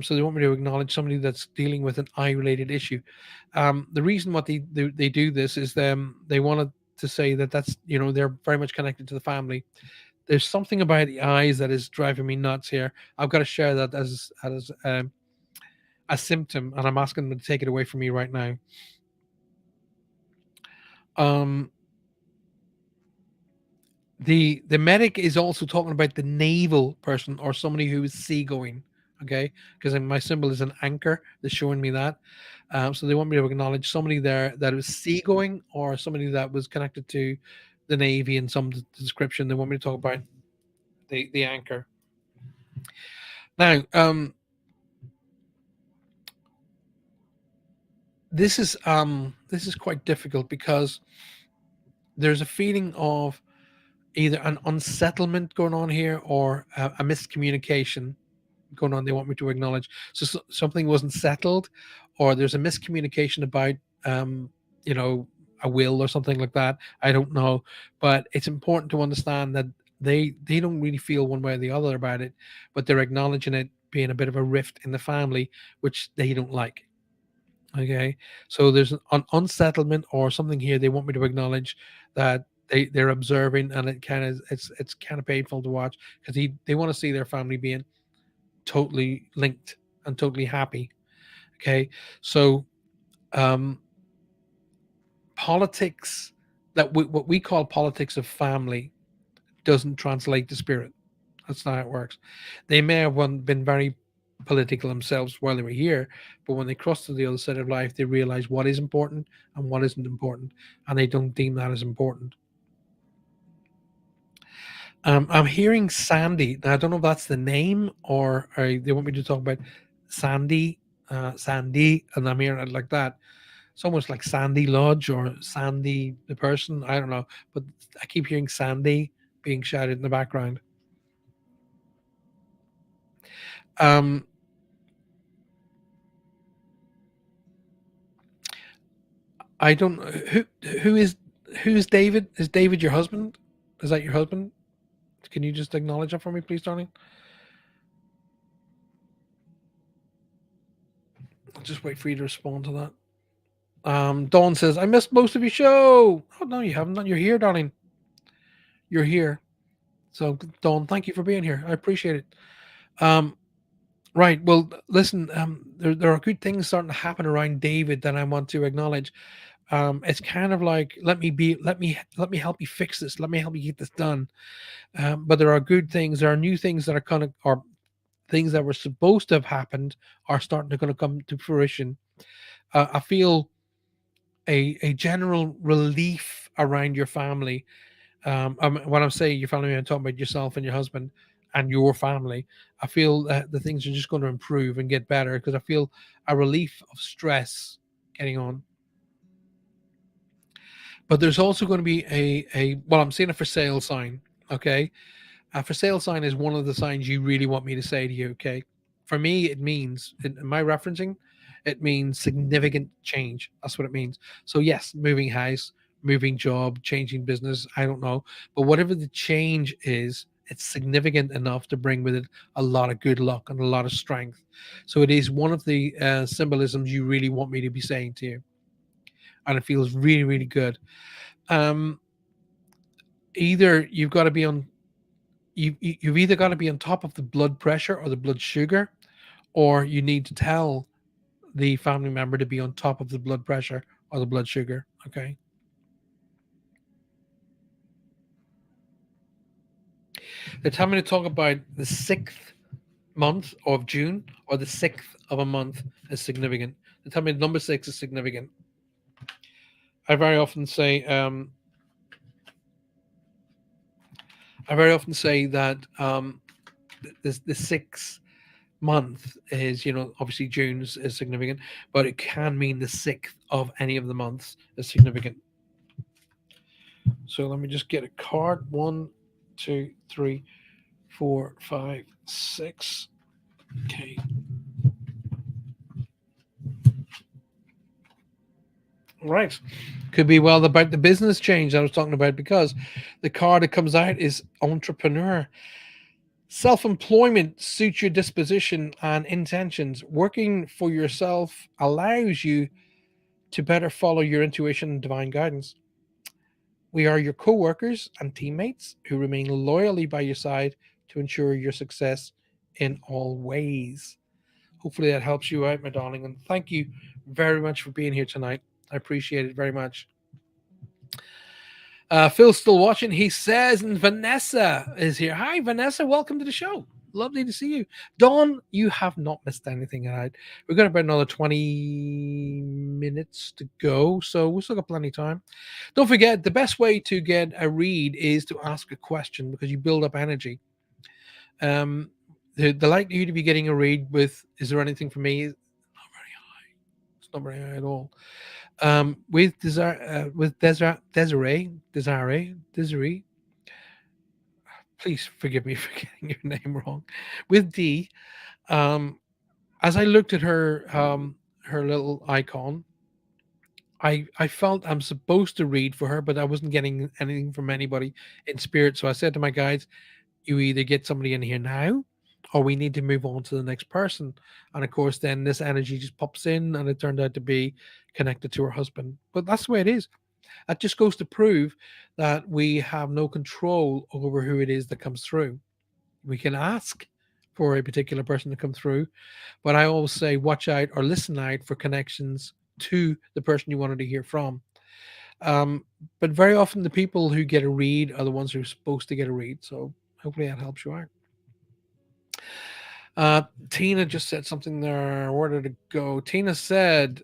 So they want me to acknowledge somebody that's dealing with an eye related issue. The reason what they do this is they wanted to say that that's, they're very much connected to the family. There's something about the eyes that is driving me nuts here. I've got to share that as a symptom, and I'm asking them to take it away from me right now. Um, the medic is also talking about the naval person or somebody who is seagoing. Okay, because my symbol is an anchor that's showing me that. So they want me to acknowledge somebody there that was seagoing or somebody that was connected to the navy in some description. They want me to talk about the anchor. Now, this is quite difficult because there's a feeling of either an unsettlement going on here or a miscommunication going on. They want me to acknowledge something wasn't settled, or there's a miscommunication about um you know a will or something like that. I don't know, but it's important to understand that they don't really feel one way or the other about it, but they're acknowledging it being a bit of a rift in the family, which they don't like. Okay, so there's an unsettlement or something here they want me to acknowledge that they're observing, and it's kind of painful to watch because they want to see their family being totally linked and totally happy. Okay, so um, politics what we call politics of family doesn't translate to spirit. That's not how it works. They may have been very political themselves while they were here, but when they cross to the other side of life, they realize what is important and what isn't important, and they don't deem that as important. I'm hearing Sandy. Now, I don't know if that's the name or they want me to talk about Sandy, Sandy, and I'm hearing it like that. It's almost like Sandy Lodge or Sandy the person. I don't know, but I keep hearing Sandy being shouted in the background. Um, I don't who is who is David? Is David your husband? Is that your husband? Can you just acknowledge that for me, please, darling? I'll just wait for you to respond to that. Dawn says, I missed most of your show. Oh no, you haven't. You're here, darling. You're here. So Dawn, thank you for being here. I appreciate it. Um, right. Well, listen, there are good things starting to happen around David that I want to acknowledge. It's kind of like let me help you fix this. Let me help you get this done. But there are good things. There are new things that are kind of or things that were supposed to have happened are starting to kind of come to fruition. I feel a general relief around your family. When I'm saying your family, I'm talking about yourself and your husband and your family. I feel that the things are just going to improve and get better because I feel a relief of stress getting on. But there's also going to be I'm seeing a for sale sign. Okay, a for sale sign is one of the signs you really want me to say to you. Okay, for me, it means in my referencing, it means significant change. That's what it means. So yes, moving house, moving job, changing business. I don't know, but whatever the change is, it's significant enough to bring with it a lot of good luck and a lot of strength. So it is one of the symbolisms you really want me to be saying to you, and it feels really, really good. Um, either you've got to be on you've either got to be on top of the blood pressure or the blood sugar, or you need to tell the family member to be on top of the blood pressure or the blood sugar. Okay. They tell me to talk about the sixth month of June or the sixth of a month is significant. They tell me number six is significant. I very often say, I very often say that the 6 month is, obviously June's is significant, but it can mean the sixth of any of the months is significant. So let me just get a card. One, two, three, four, five, six. Okay. Right. Could be well about the business change I was talking about, because the card that comes out is entrepreneur. Self employment suits your disposition and intentions. Working for yourself allows you to better follow your intuition and divine guidance. We are your co workers and teammates who remain loyally by your side to ensure your success in all ways. Hopefully that helps you out, my darling. And thank you very much for being here tonight. I appreciate it very much. Phil's still watching. He says, and Vanessa is here. Hi, Vanessa. Welcome to the show. Lovely to see you. Dawn, you have not missed anything. Right? We've got about another 20 minutes to go, so we've still got plenty of time. Don't forget, the best way to get a read is to ask a question, because you build up energy. The likelihood of you getting a read with, is there anything for me? Not very high. It's not very high at all. With Desiree, please forgive me for getting your name wrong. With D, um, as I looked at her little icon, I felt I'm supposed to read for her, but I wasn't getting anything from anybody in spirit. So I said to my guides, "You either get somebody in here now, or we need to move on to the next person." And of course, then this energy just pops in, and it turned out to be connected to her husband. But that's the way it is. That just goes to prove that we have no control over who it is that comes through. We can ask for a particular person to come through, but I always say watch out or listen out for connections to the person you wanted to hear from. Um, but very often the people who get a read are the ones who are supposed to get a read. So hopefully that helps you out. Tina just said something there. Where did it go? Tina said,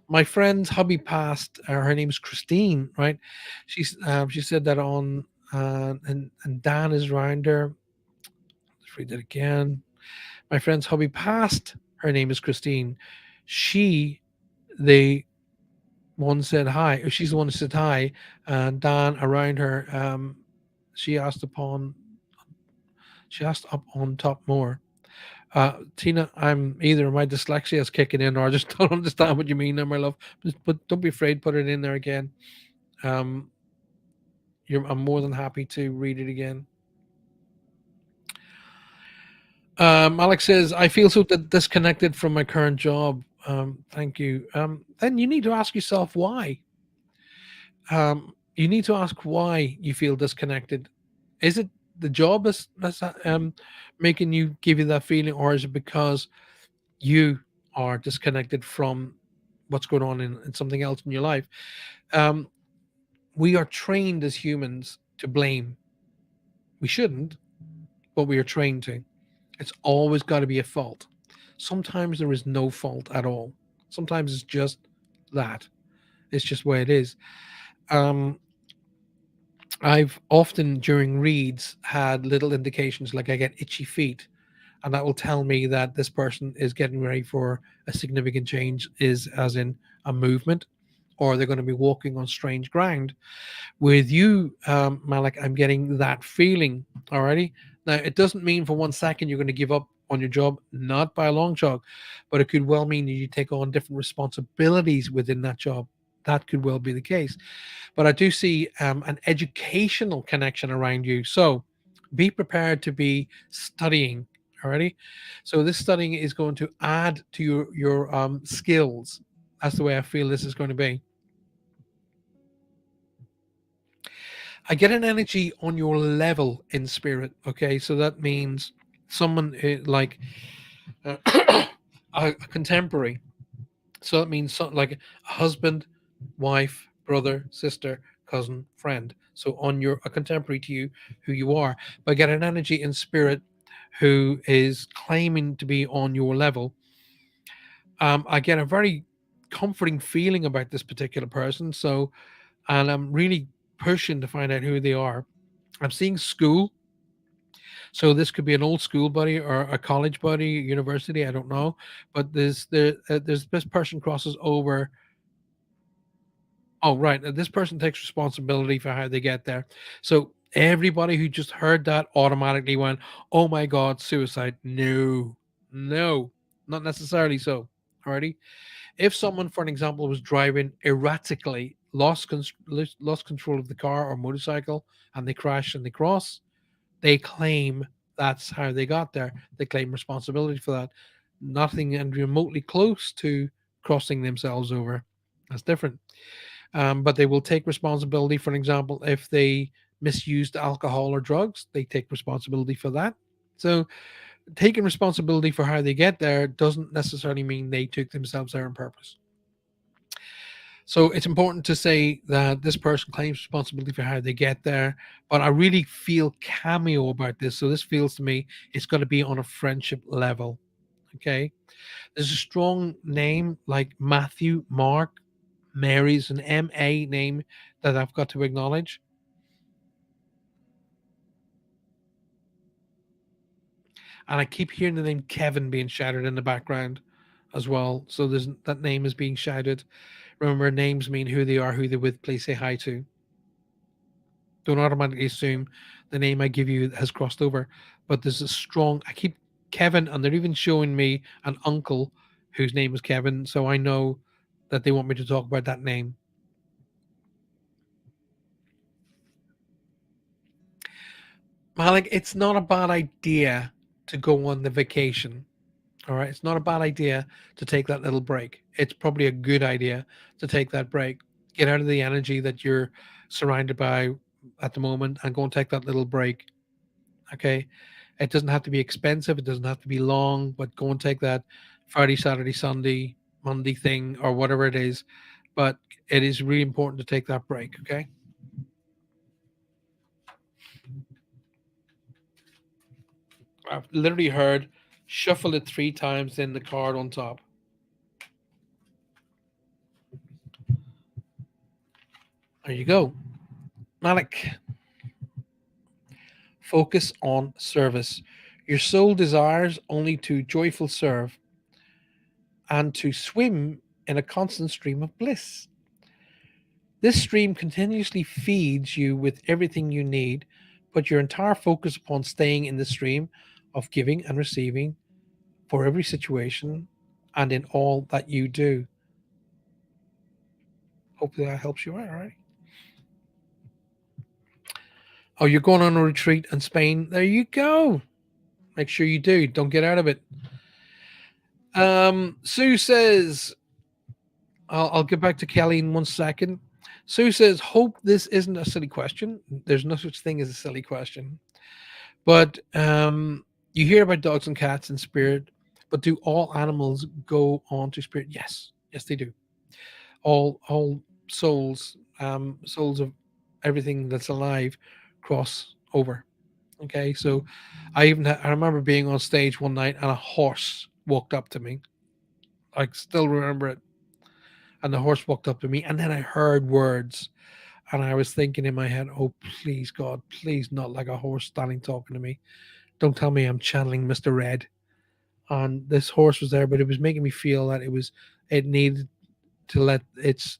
my friend's hubby passed. Her name's Christine, right? She said that on, and Dan is around her. Let's read it again. My friend's hubby passed. Her name is Christine. She, the one said hi. She's the one who said hi, and Dan around her. She asked upon. She asked up on top more. Tina, I'm either my dyslexia is kicking in, or I just don't understand what you mean there, my love. But don't be afraid, put it in there again. Um, I'm more than happy to read it again. Alex says, I feel so disconnected from my current job. Thank you. Then you need to ask yourself why. You need to ask why you feel disconnected. Is it the job that's making you give you that feeling, or is it because you are disconnected from what's going on in something else in your life? Um, we are trained as humans to blame. We shouldn't, but we are trained to. It's always got to be a fault. Sometimes there is no fault at all. Sometimes it's just that. It's just where it is. Um, I've often during reads had little indications, like I get itchy feet, and that will tell me that this person is getting ready for a significant change, is as in a movement, or they're going to be walking on strange ground. With you, Malik, I'm getting that feeling already. Now, it doesn't mean for 1 second you're going to give up on your job, not by a long shot, but it could well mean that you take on different responsibilities within that job. That could well be the case. But I do see an educational connection around you. So be prepared to be studying. Already. So this studying is going to add to your skills. That's the way I feel this is going to be. I get an energy on your level in spirit. Okay, so that means someone like a contemporary. So that means something like a husband, wife, brother, sister, cousin, friend. So on your a contemporary to you, who you are, but I get an energy in spirit who is claiming to be on your level. I get a very comforting feeling about this particular person. So, and I'm really pushing to find out who they are. I'm seeing school. So this could be an old school buddy or a college buddy, university. I don't know, but there's this person crosses over. Oh, right. This person takes responsibility for how they get there. So everybody who just heard that automatically went, "Oh my God, suicide!" No, no, not necessarily so. Alrighty. If someone, for an example, was driving erratically, lost control of the car or motorcycle, and they crash and they cross, they claim that's how they got there. They claim responsibility for that. Nothing and remotely close to crossing themselves over. That's different. But they will take responsibility. For an example, if they misused alcohol or drugs, they take responsibility for that. So taking responsibility for how they get there doesn't necessarily mean they took themselves there on purpose. So it's important to say that this person claims responsibility for how they get there, but I really feel cameo about this. So this feels to me it's going to be on a friendship level. Okay. There's a strong name like Matthew, Mark, Mary's an MA name that I've got to acknowledge. And I keep hearing the name Kevin being shouted in the background as well. So there's that name is being shouted. Remember, names mean who they are, who they're with. Please say hi to. Don't automatically assume the name I give you has crossed over. But there's a strong. I keep Kevin, and they're even showing me an uncle whose name is Kevin, so I know that they want me to talk about that name. Malik, it's not a bad idea to go on the vacation. All right, it's not a bad idea to take that little break. It's probably a good idea to take that break. Get out of the energy that you're surrounded by at the moment and go and take that little break. Okay. It doesn't have to be expensive. It doesn't have to be long, but go and take that Friday, Saturday, Sunday, Monday thing or whatever it is. But it is really important to take that break. Okay. I've literally heard shuffle it 3 times, then the card on top. There you go. Malik, focus on service. Your soul desires only to joyful serve and to swim in a constant stream of bliss. This stream continuously feeds you with everything you need, but your entire focus upon staying in the stream of giving and receiving for every situation and in all that you do. Hopefully that helps you out, all right? Oh, you're going on a retreat in Spain. There you go. Make sure you do. Don't get out of it. Sue says, I'll get back to Kelly in 1 second. Sue says, hope this isn't a silly question. There's no such thing as a silly question. But you hear about dogs and cats and spirit, but do all animals go on to spirit? Yes, yes, they do. All souls, souls of everything that's alive, cross over. Okay, so I remember being on stage one night and a horse walked up to me. I still remember it, and the horse walked up to me, and then I heard words, and I was thinking in my head, "Oh, please, God, please, not like a horse standing talking to me. Don't tell me I'm channeling Mr. Red." And this horse was there, but it was making me feel that it needed to let its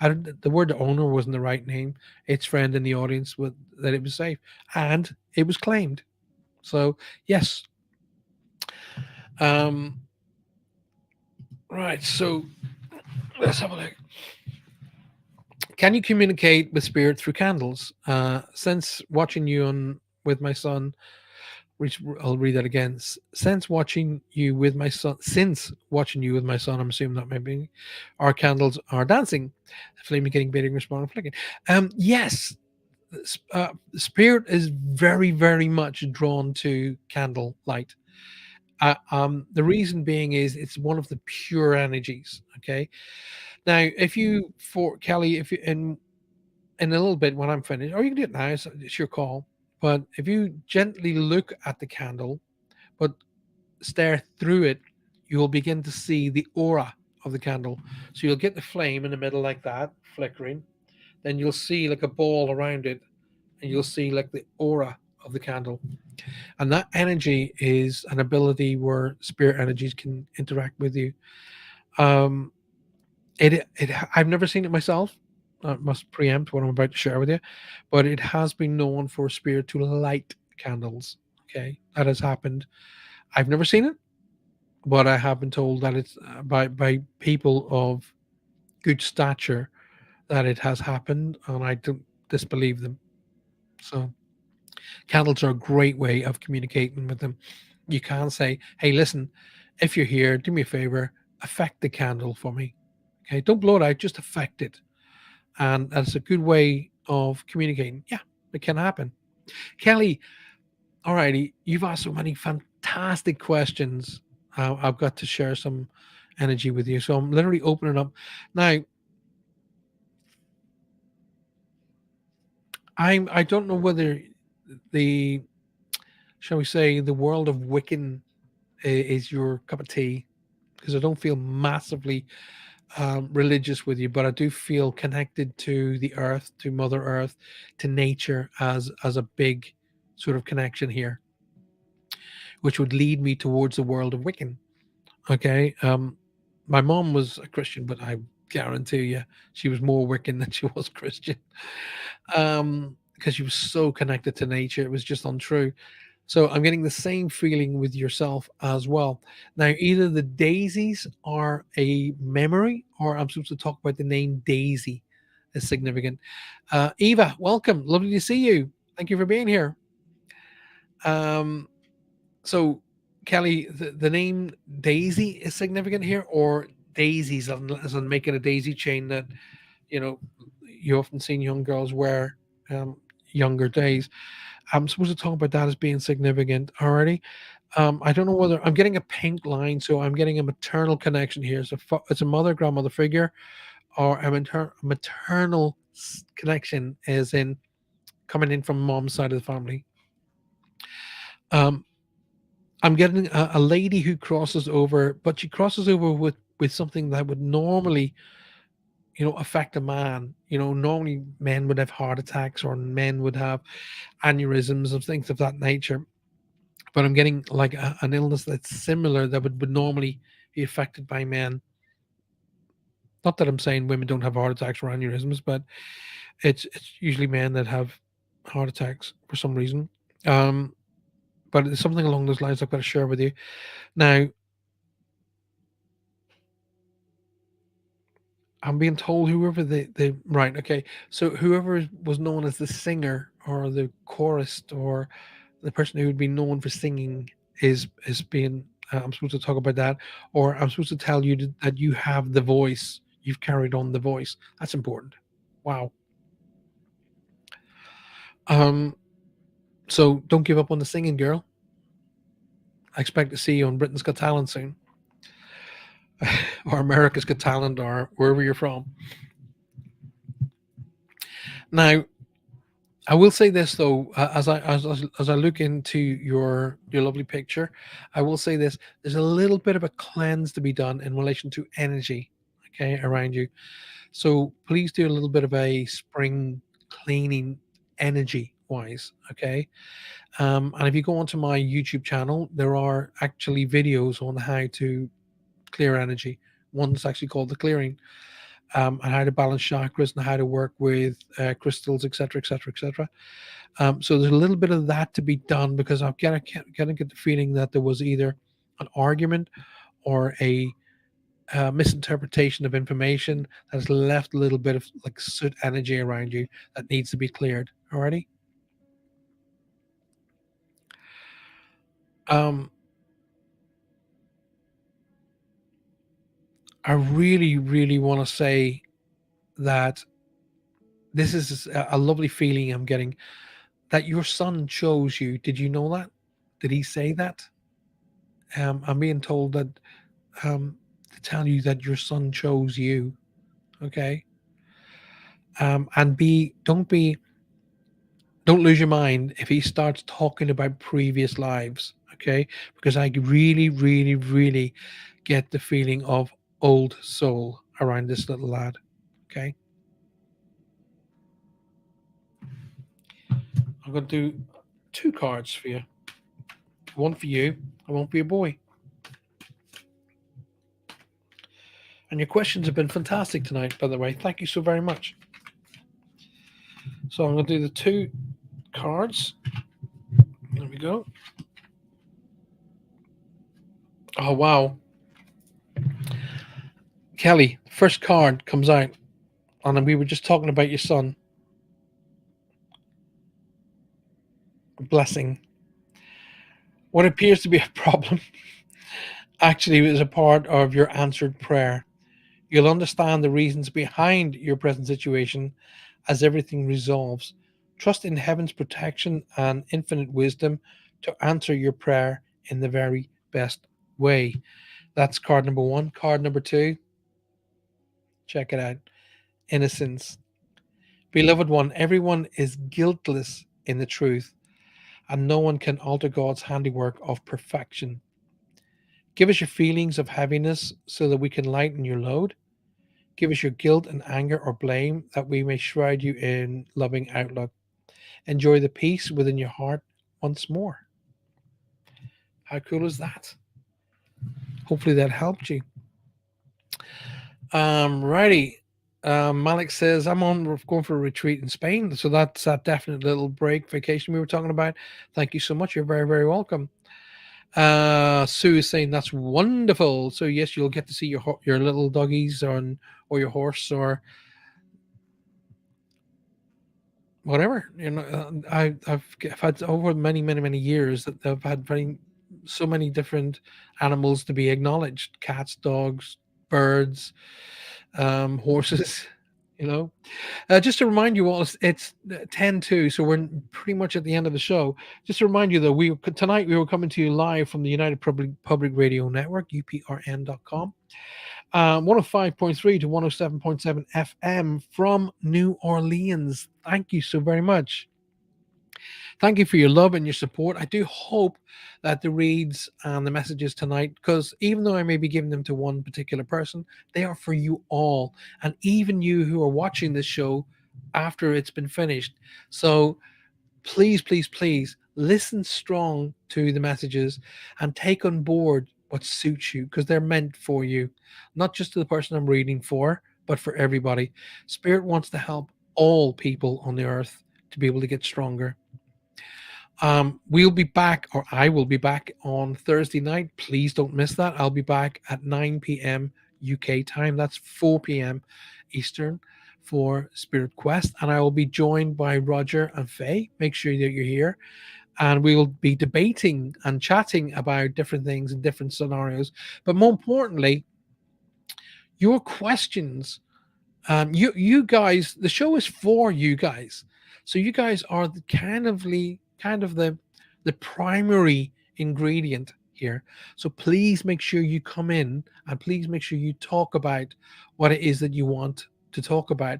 I don't the word owner wasn't the right name. Its friend in the audience with that it was safe, and it was claimed. So yes, um, right. So let's have a look. Can you communicate with spirit through candles? Since watching you on with my son, I'll read that again. Since watching you with my son, I'm assuming that maybe our candles are dancing, the flame is getting bigger and smaller, flicking. Yes, spirit is very, very much drawn to candle light. The reason being is it's one of the pure energies. Okay, now if you for Kelly, if you in a little bit when I'm finished, or you can do it now, it's your call. But if you gently look at the candle, but stare through it, you will begin to see the aura of the candle. So you'll get the flame in the middle like that, flickering. Then you'll see like a ball around it, and you'll see like the aura of the candle. And that energy is an ability where spirit energies can interact with you. Um, I've never seen it myself. I must preempt what I'm about to share with you, but it has been known for spirit to light candles. Okay, that has happened. I've never seen it, but I have been told that it's by people of good stature that it has happened, and I don't disbelieve them. So candles are a great way of communicating with them. You can say, "Hey, listen, if you're here, do me a favor, affect the candle for me. Okay, don't blow it out, just affect it." And that's a good way of communicating. Yeah, it can happen. Kelly, alrighty, you've asked so many fantastic questions. I've got to share some energy with you, so I'm literally opening up now. I don't know whether the, shall we say, the world of Wiccan is your cup of tea, because I don't feel massively religious with you, but I do feel connected to the earth, to Mother Earth, to nature as a big sort of connection here, which would lead me towards the world of Wiccan. Okay, my mom was a Christian, but I guarantee you she was more Wiccan than she was Christian, because she was so connected to nature, it was just untrue. So I'm getting the same feeling with yourself as well. Now, either the daisies are a memory, or I'm supposed to talk about the name Daisy as significant. Eva, welcome. Lovely to see you. Thank you for being here. Um, so, Kelly, the name Daisy is significant here, or daisies, as in making a daisy chain that, you know, you often seen young girls wear um, younger days. I'm supposed to talk about that as being significant already. I don't know whether I'm getting a pink line, so I'm getting a maternal connection here. So it's a mother grandmother figure, or a maternal connection, as in coming in from mom's side of the family. Um, I'm getting a lady who crosses over, but she crosses over with something that would normally, affect a man. Normally men would have heart attacks, or men would have aneurysms and things of that nature. But I'm getting like an illness that's similar that would normally be affected by men. Not that I'm saying women don't have heart attacks or aneurysms, but it's usually men that have heart attacks for some reason. Um, but it's something along those lines I've got to share with you. Now, I'm being told whoever the right, okay. So whoever was known as the singer or the chorist or the person who would be known for singing is being. I'm supposed to talk about that, or I'm supposed to tell you that you have the voice. You've carried on the voice. That's important. Wow. Um. So don't give up on the singing, girl. I expect to see you on Britain's Got Talent soon, or America's Got Talent, or wherever you're from. Now, I will say this though, as I look into your lovely picture, I will say this: there's a little bit of a cleanse to be done in relation to energy, okay, around you. So please do a little bit of a spring cleaning energy wise, okay. And if you go onto my YouTube channel, there are actually videos on how to clear energy. One's actually called the clearing, and how to balance chakras and how to work with crystals, etc., etc., etc. So there's a little bit of that to be done, because I'm gonna get the feeling that there was either an argument or a misinterpretation of information that has left a little bit of like soot energy around you that needs to be cleared. Alrighty. Um, I really, really want to say that this is a lovely feeling I'm getting, that your son chose you. Did you know that? Did he say that? I'm being told that to tell you that your son chose you. Okay. And don't lose your mind if he starts talking about previous lives. Okay, because I really, really, really get the feeling of old soul around this little lad. Okay. I'm going to do two cards for you. One for you, and one for your boy. And your questions have been fantastic tonight, by the way. Thank you so very much. So I'm going to do the two cards. There we go. Oh, wow. Kelly, first card comes out, and we were just talking about your son. Blessing. What appears to be a problem actually is a part of your answered prayer. You'll understand the reasons behind your present situation as everything resolves. Trust in heaven's protection and infinite wisdom to answer your prayer in the very best way. That's card number one. Card number two, check it out. Innocence. Beloved one, everyone is guiltless in the truth, and no one can alter God's handiwork of perfection. Give us your feelings of heaviness so that we can lighten your load. Give us your guilt and anger or blame that we may shroud you in loving outlook. Enjoy the peace within your heart once more. How cool is that? Hopefully that helped you. Righty. Malik says, I'm on going for a retreat in Spain. So that's a definite little break vacation we were talking about. Thank you so much. You're very, very welcome. Sue is saying that's wonderful. So yes, you'll get to see your little doggies or your horse or whatever. I've had over many years that I've had so many different animals to be acknowledged: cats, dogs, birds, horses. You know, just to remind you all, it's 10:02, so we're pretty much at the end of the show. Just to remind you that tonight we were coming to you live from the United Public Radio Network, uprn.com. 105.3 to 107.7 FM from New Orleans. Thank you so very much. Thank you for your love and your support. I do hope that the reads and the messages tonight, because even though I may be giving them to one particular person, they are for you all, and even you who are watching this show after it's been finished. So please listen strong to the messages and take on board what suits you, because they're meant for you, not just to the person I'm reading for, but for everybody. Spirit wants to help all people on the earth to be able to get stronger. We'll be back, or I will be back on Thursday night. Please don't miss that. I'll be back at 9 p.m. UK time. That's 4 p.m. Eastern for Spirit Quest. And I will be joined by Roger and Faye. Make sure that you're here. And we will be debating and chatting about different things and different scenarios. But more importantly, your questions. You guys, the show is for you guys. So you guys are the kind of the primary ingredient here. So please make sure you come in and please make sure you talk about what it is that you want to talk about.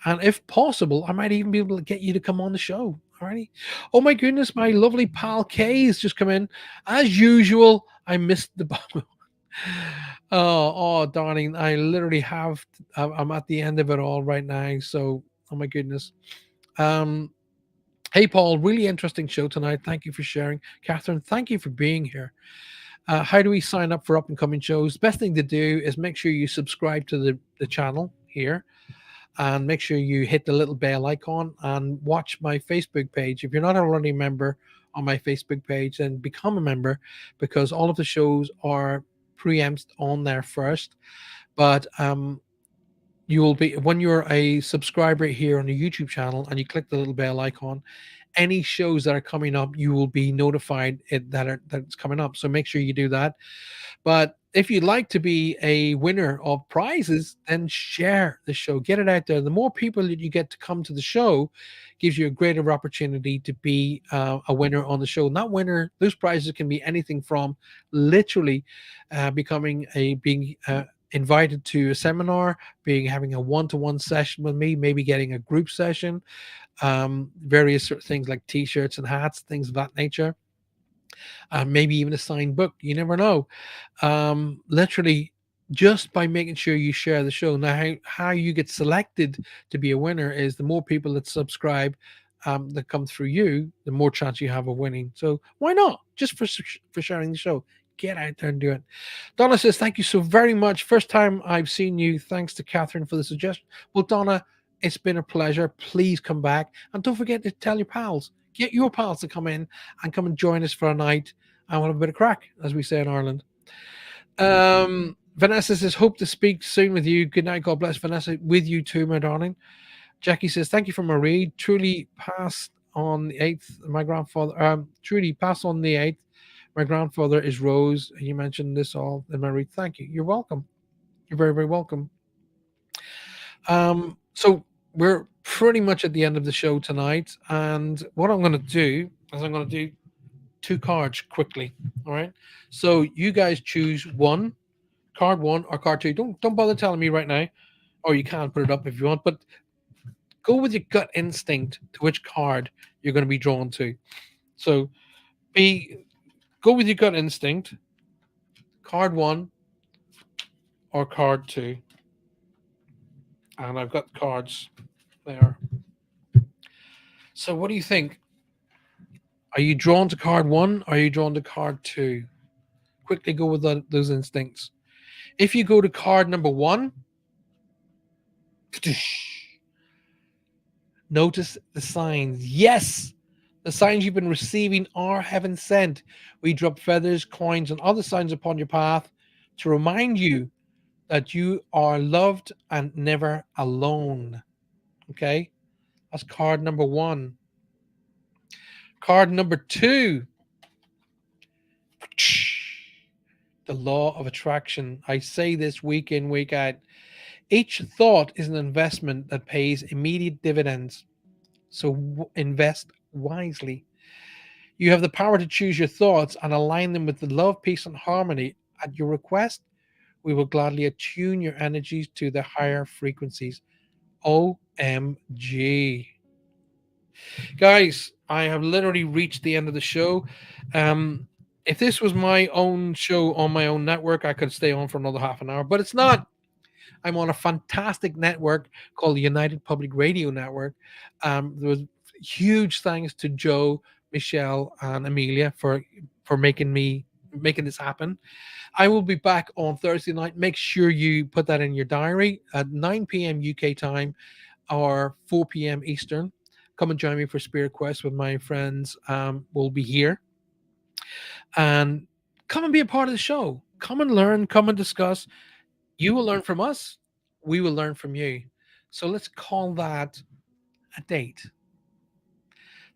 And if possible, I might even be able to get you to come on the show. Alrighty. Oh my goodness, my lovely pal Kay has just come in. As usual, I missed the oh, darling! I literally have. I'm at the end of it all right now. So, oh my goodness. Um, hey, Paul, really interesting show tonight. Thank you for sharing, Catherine. Thank you for being here. How do we sign up for up and coming shows? Best thing to do is make sure you subscribe to the channel here, and make sure you hit the little bell icon and watch my Facebook page. If you're not already a member on my Facebook page, then become a member, because all of the shows are preempted on there first. But you will be, when you're a subscriber here on the YouTube channel and you click the little bell icon, any shows that are coming up, you will be notified that it's coming up. So make sure you do that. But if you'd like to be a winner of prizes, then share the show, get it out there. The more people that you get to come to the show gives you a greater opportunity to be a winner on the show. And that winner, those prizes can be anything from literally being invited to a seminar, having a one-to-one session with me, maybe getting a group session, various sort of things like t-shirts and hats, things of that nature. Maybe even a signed book. You never know. Literally, just by making sure you share the show. Now, how you get selected to be a winner is the more people that subscribe, that come through you, the more chance you have of winning. So why not? Just for sharing the show, get out there and do it. Donna says, "Thank you so very much. First time I've seen you. Thanks to Catherine for the suggestion." Well, Donna, it's been a pleasure. Please come back, and don't forget to tell your pals. Get your pals to come in and come and join us for a night and have a bit of crack, as we say in Ireland. Vanessa says, "Hope to speak soon with you. Good night. God bless, Vanessa. With you too, my darling." Jackie says, "Thank you for Marie. Truly passed on the 8th. My grandfather, truly passed on the 8th. My grandfather is Rose. You mentioned this all in Marie. Thank you. You're welcome. You're very, very welcome." So we're pretty much at the end of the show tonight. And what I'm going to do is I'm going to do two cards quickly. All right. So you guys choose one, card one or card two. Don't bother telling me right now, or you can put it up if you want, but go with your gut instinct to which card you're going to be drawn to. So be go with your gut instinct, card one or card two. And I've got cards there. So what do you think? Are you drawn to card one? Or are you drawn to card two? Quickly go with those instincts. If you go to card number one, notice the signs. Yes, the signs you've been receiving are heaven sent. We drop feathers, coins, and other signs upon your path to remind you that you are loved and never alone. Okay, that's card number one. Card number two, the law of attraction. I say this week in, week out. Each thought is an investment that pays immediate dividends. So invest wisely. You have the power to choose your thoughts and align them with the love, peace, and harmony. At your request, we will gladly attune your energies to the higher frequencies. OMG. Guys, I have literally reached the end of the show. If this was my own show on my own network, I could stay on for another half an hour, but it's not. I'm on a fantastic network called the United Public Radio Network. There was huge thanks to Joe, Michelle, and Amelia for making this happen. I will be back on Thursday night. Make sure you put that in your diary at 9 p.m. UK time or 4 p.m. Eastern. Come and join me for Spirit Quest with my friends. We'll be here and come and be a part of the show. Come and learn. Come and discuss. You will learn from us. We will learn from you. So let's call that a date.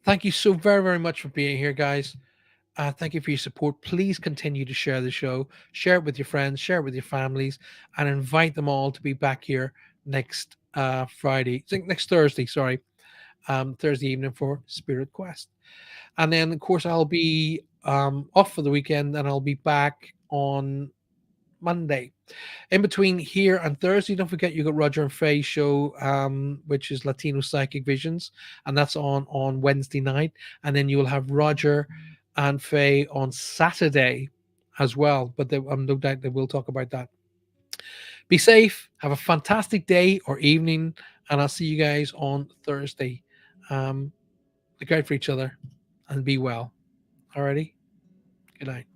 Thank you so very, very much for being here, guys. Thank you for your support. Please continue to share the show, share it with your friends, share it with your families, and invite them all to be back here next next Thursday. Sorry, Thursday evening for Spirit Quest. And then, of course, I'll be off for the weekend, and I'll be back on Monday. In between here and Thursday, don't forget you got Roger and Faye show, which is Latino Psychic Visions, and that's on Wednesday night. And then you will have Roger and Faye on Saturday as well. But I'm no doubt they will talk about that. Be safe. Have a fantastic day or evening, and I'll see you guys on Thursday. Look out for each other and be well. Alrighty. Good night.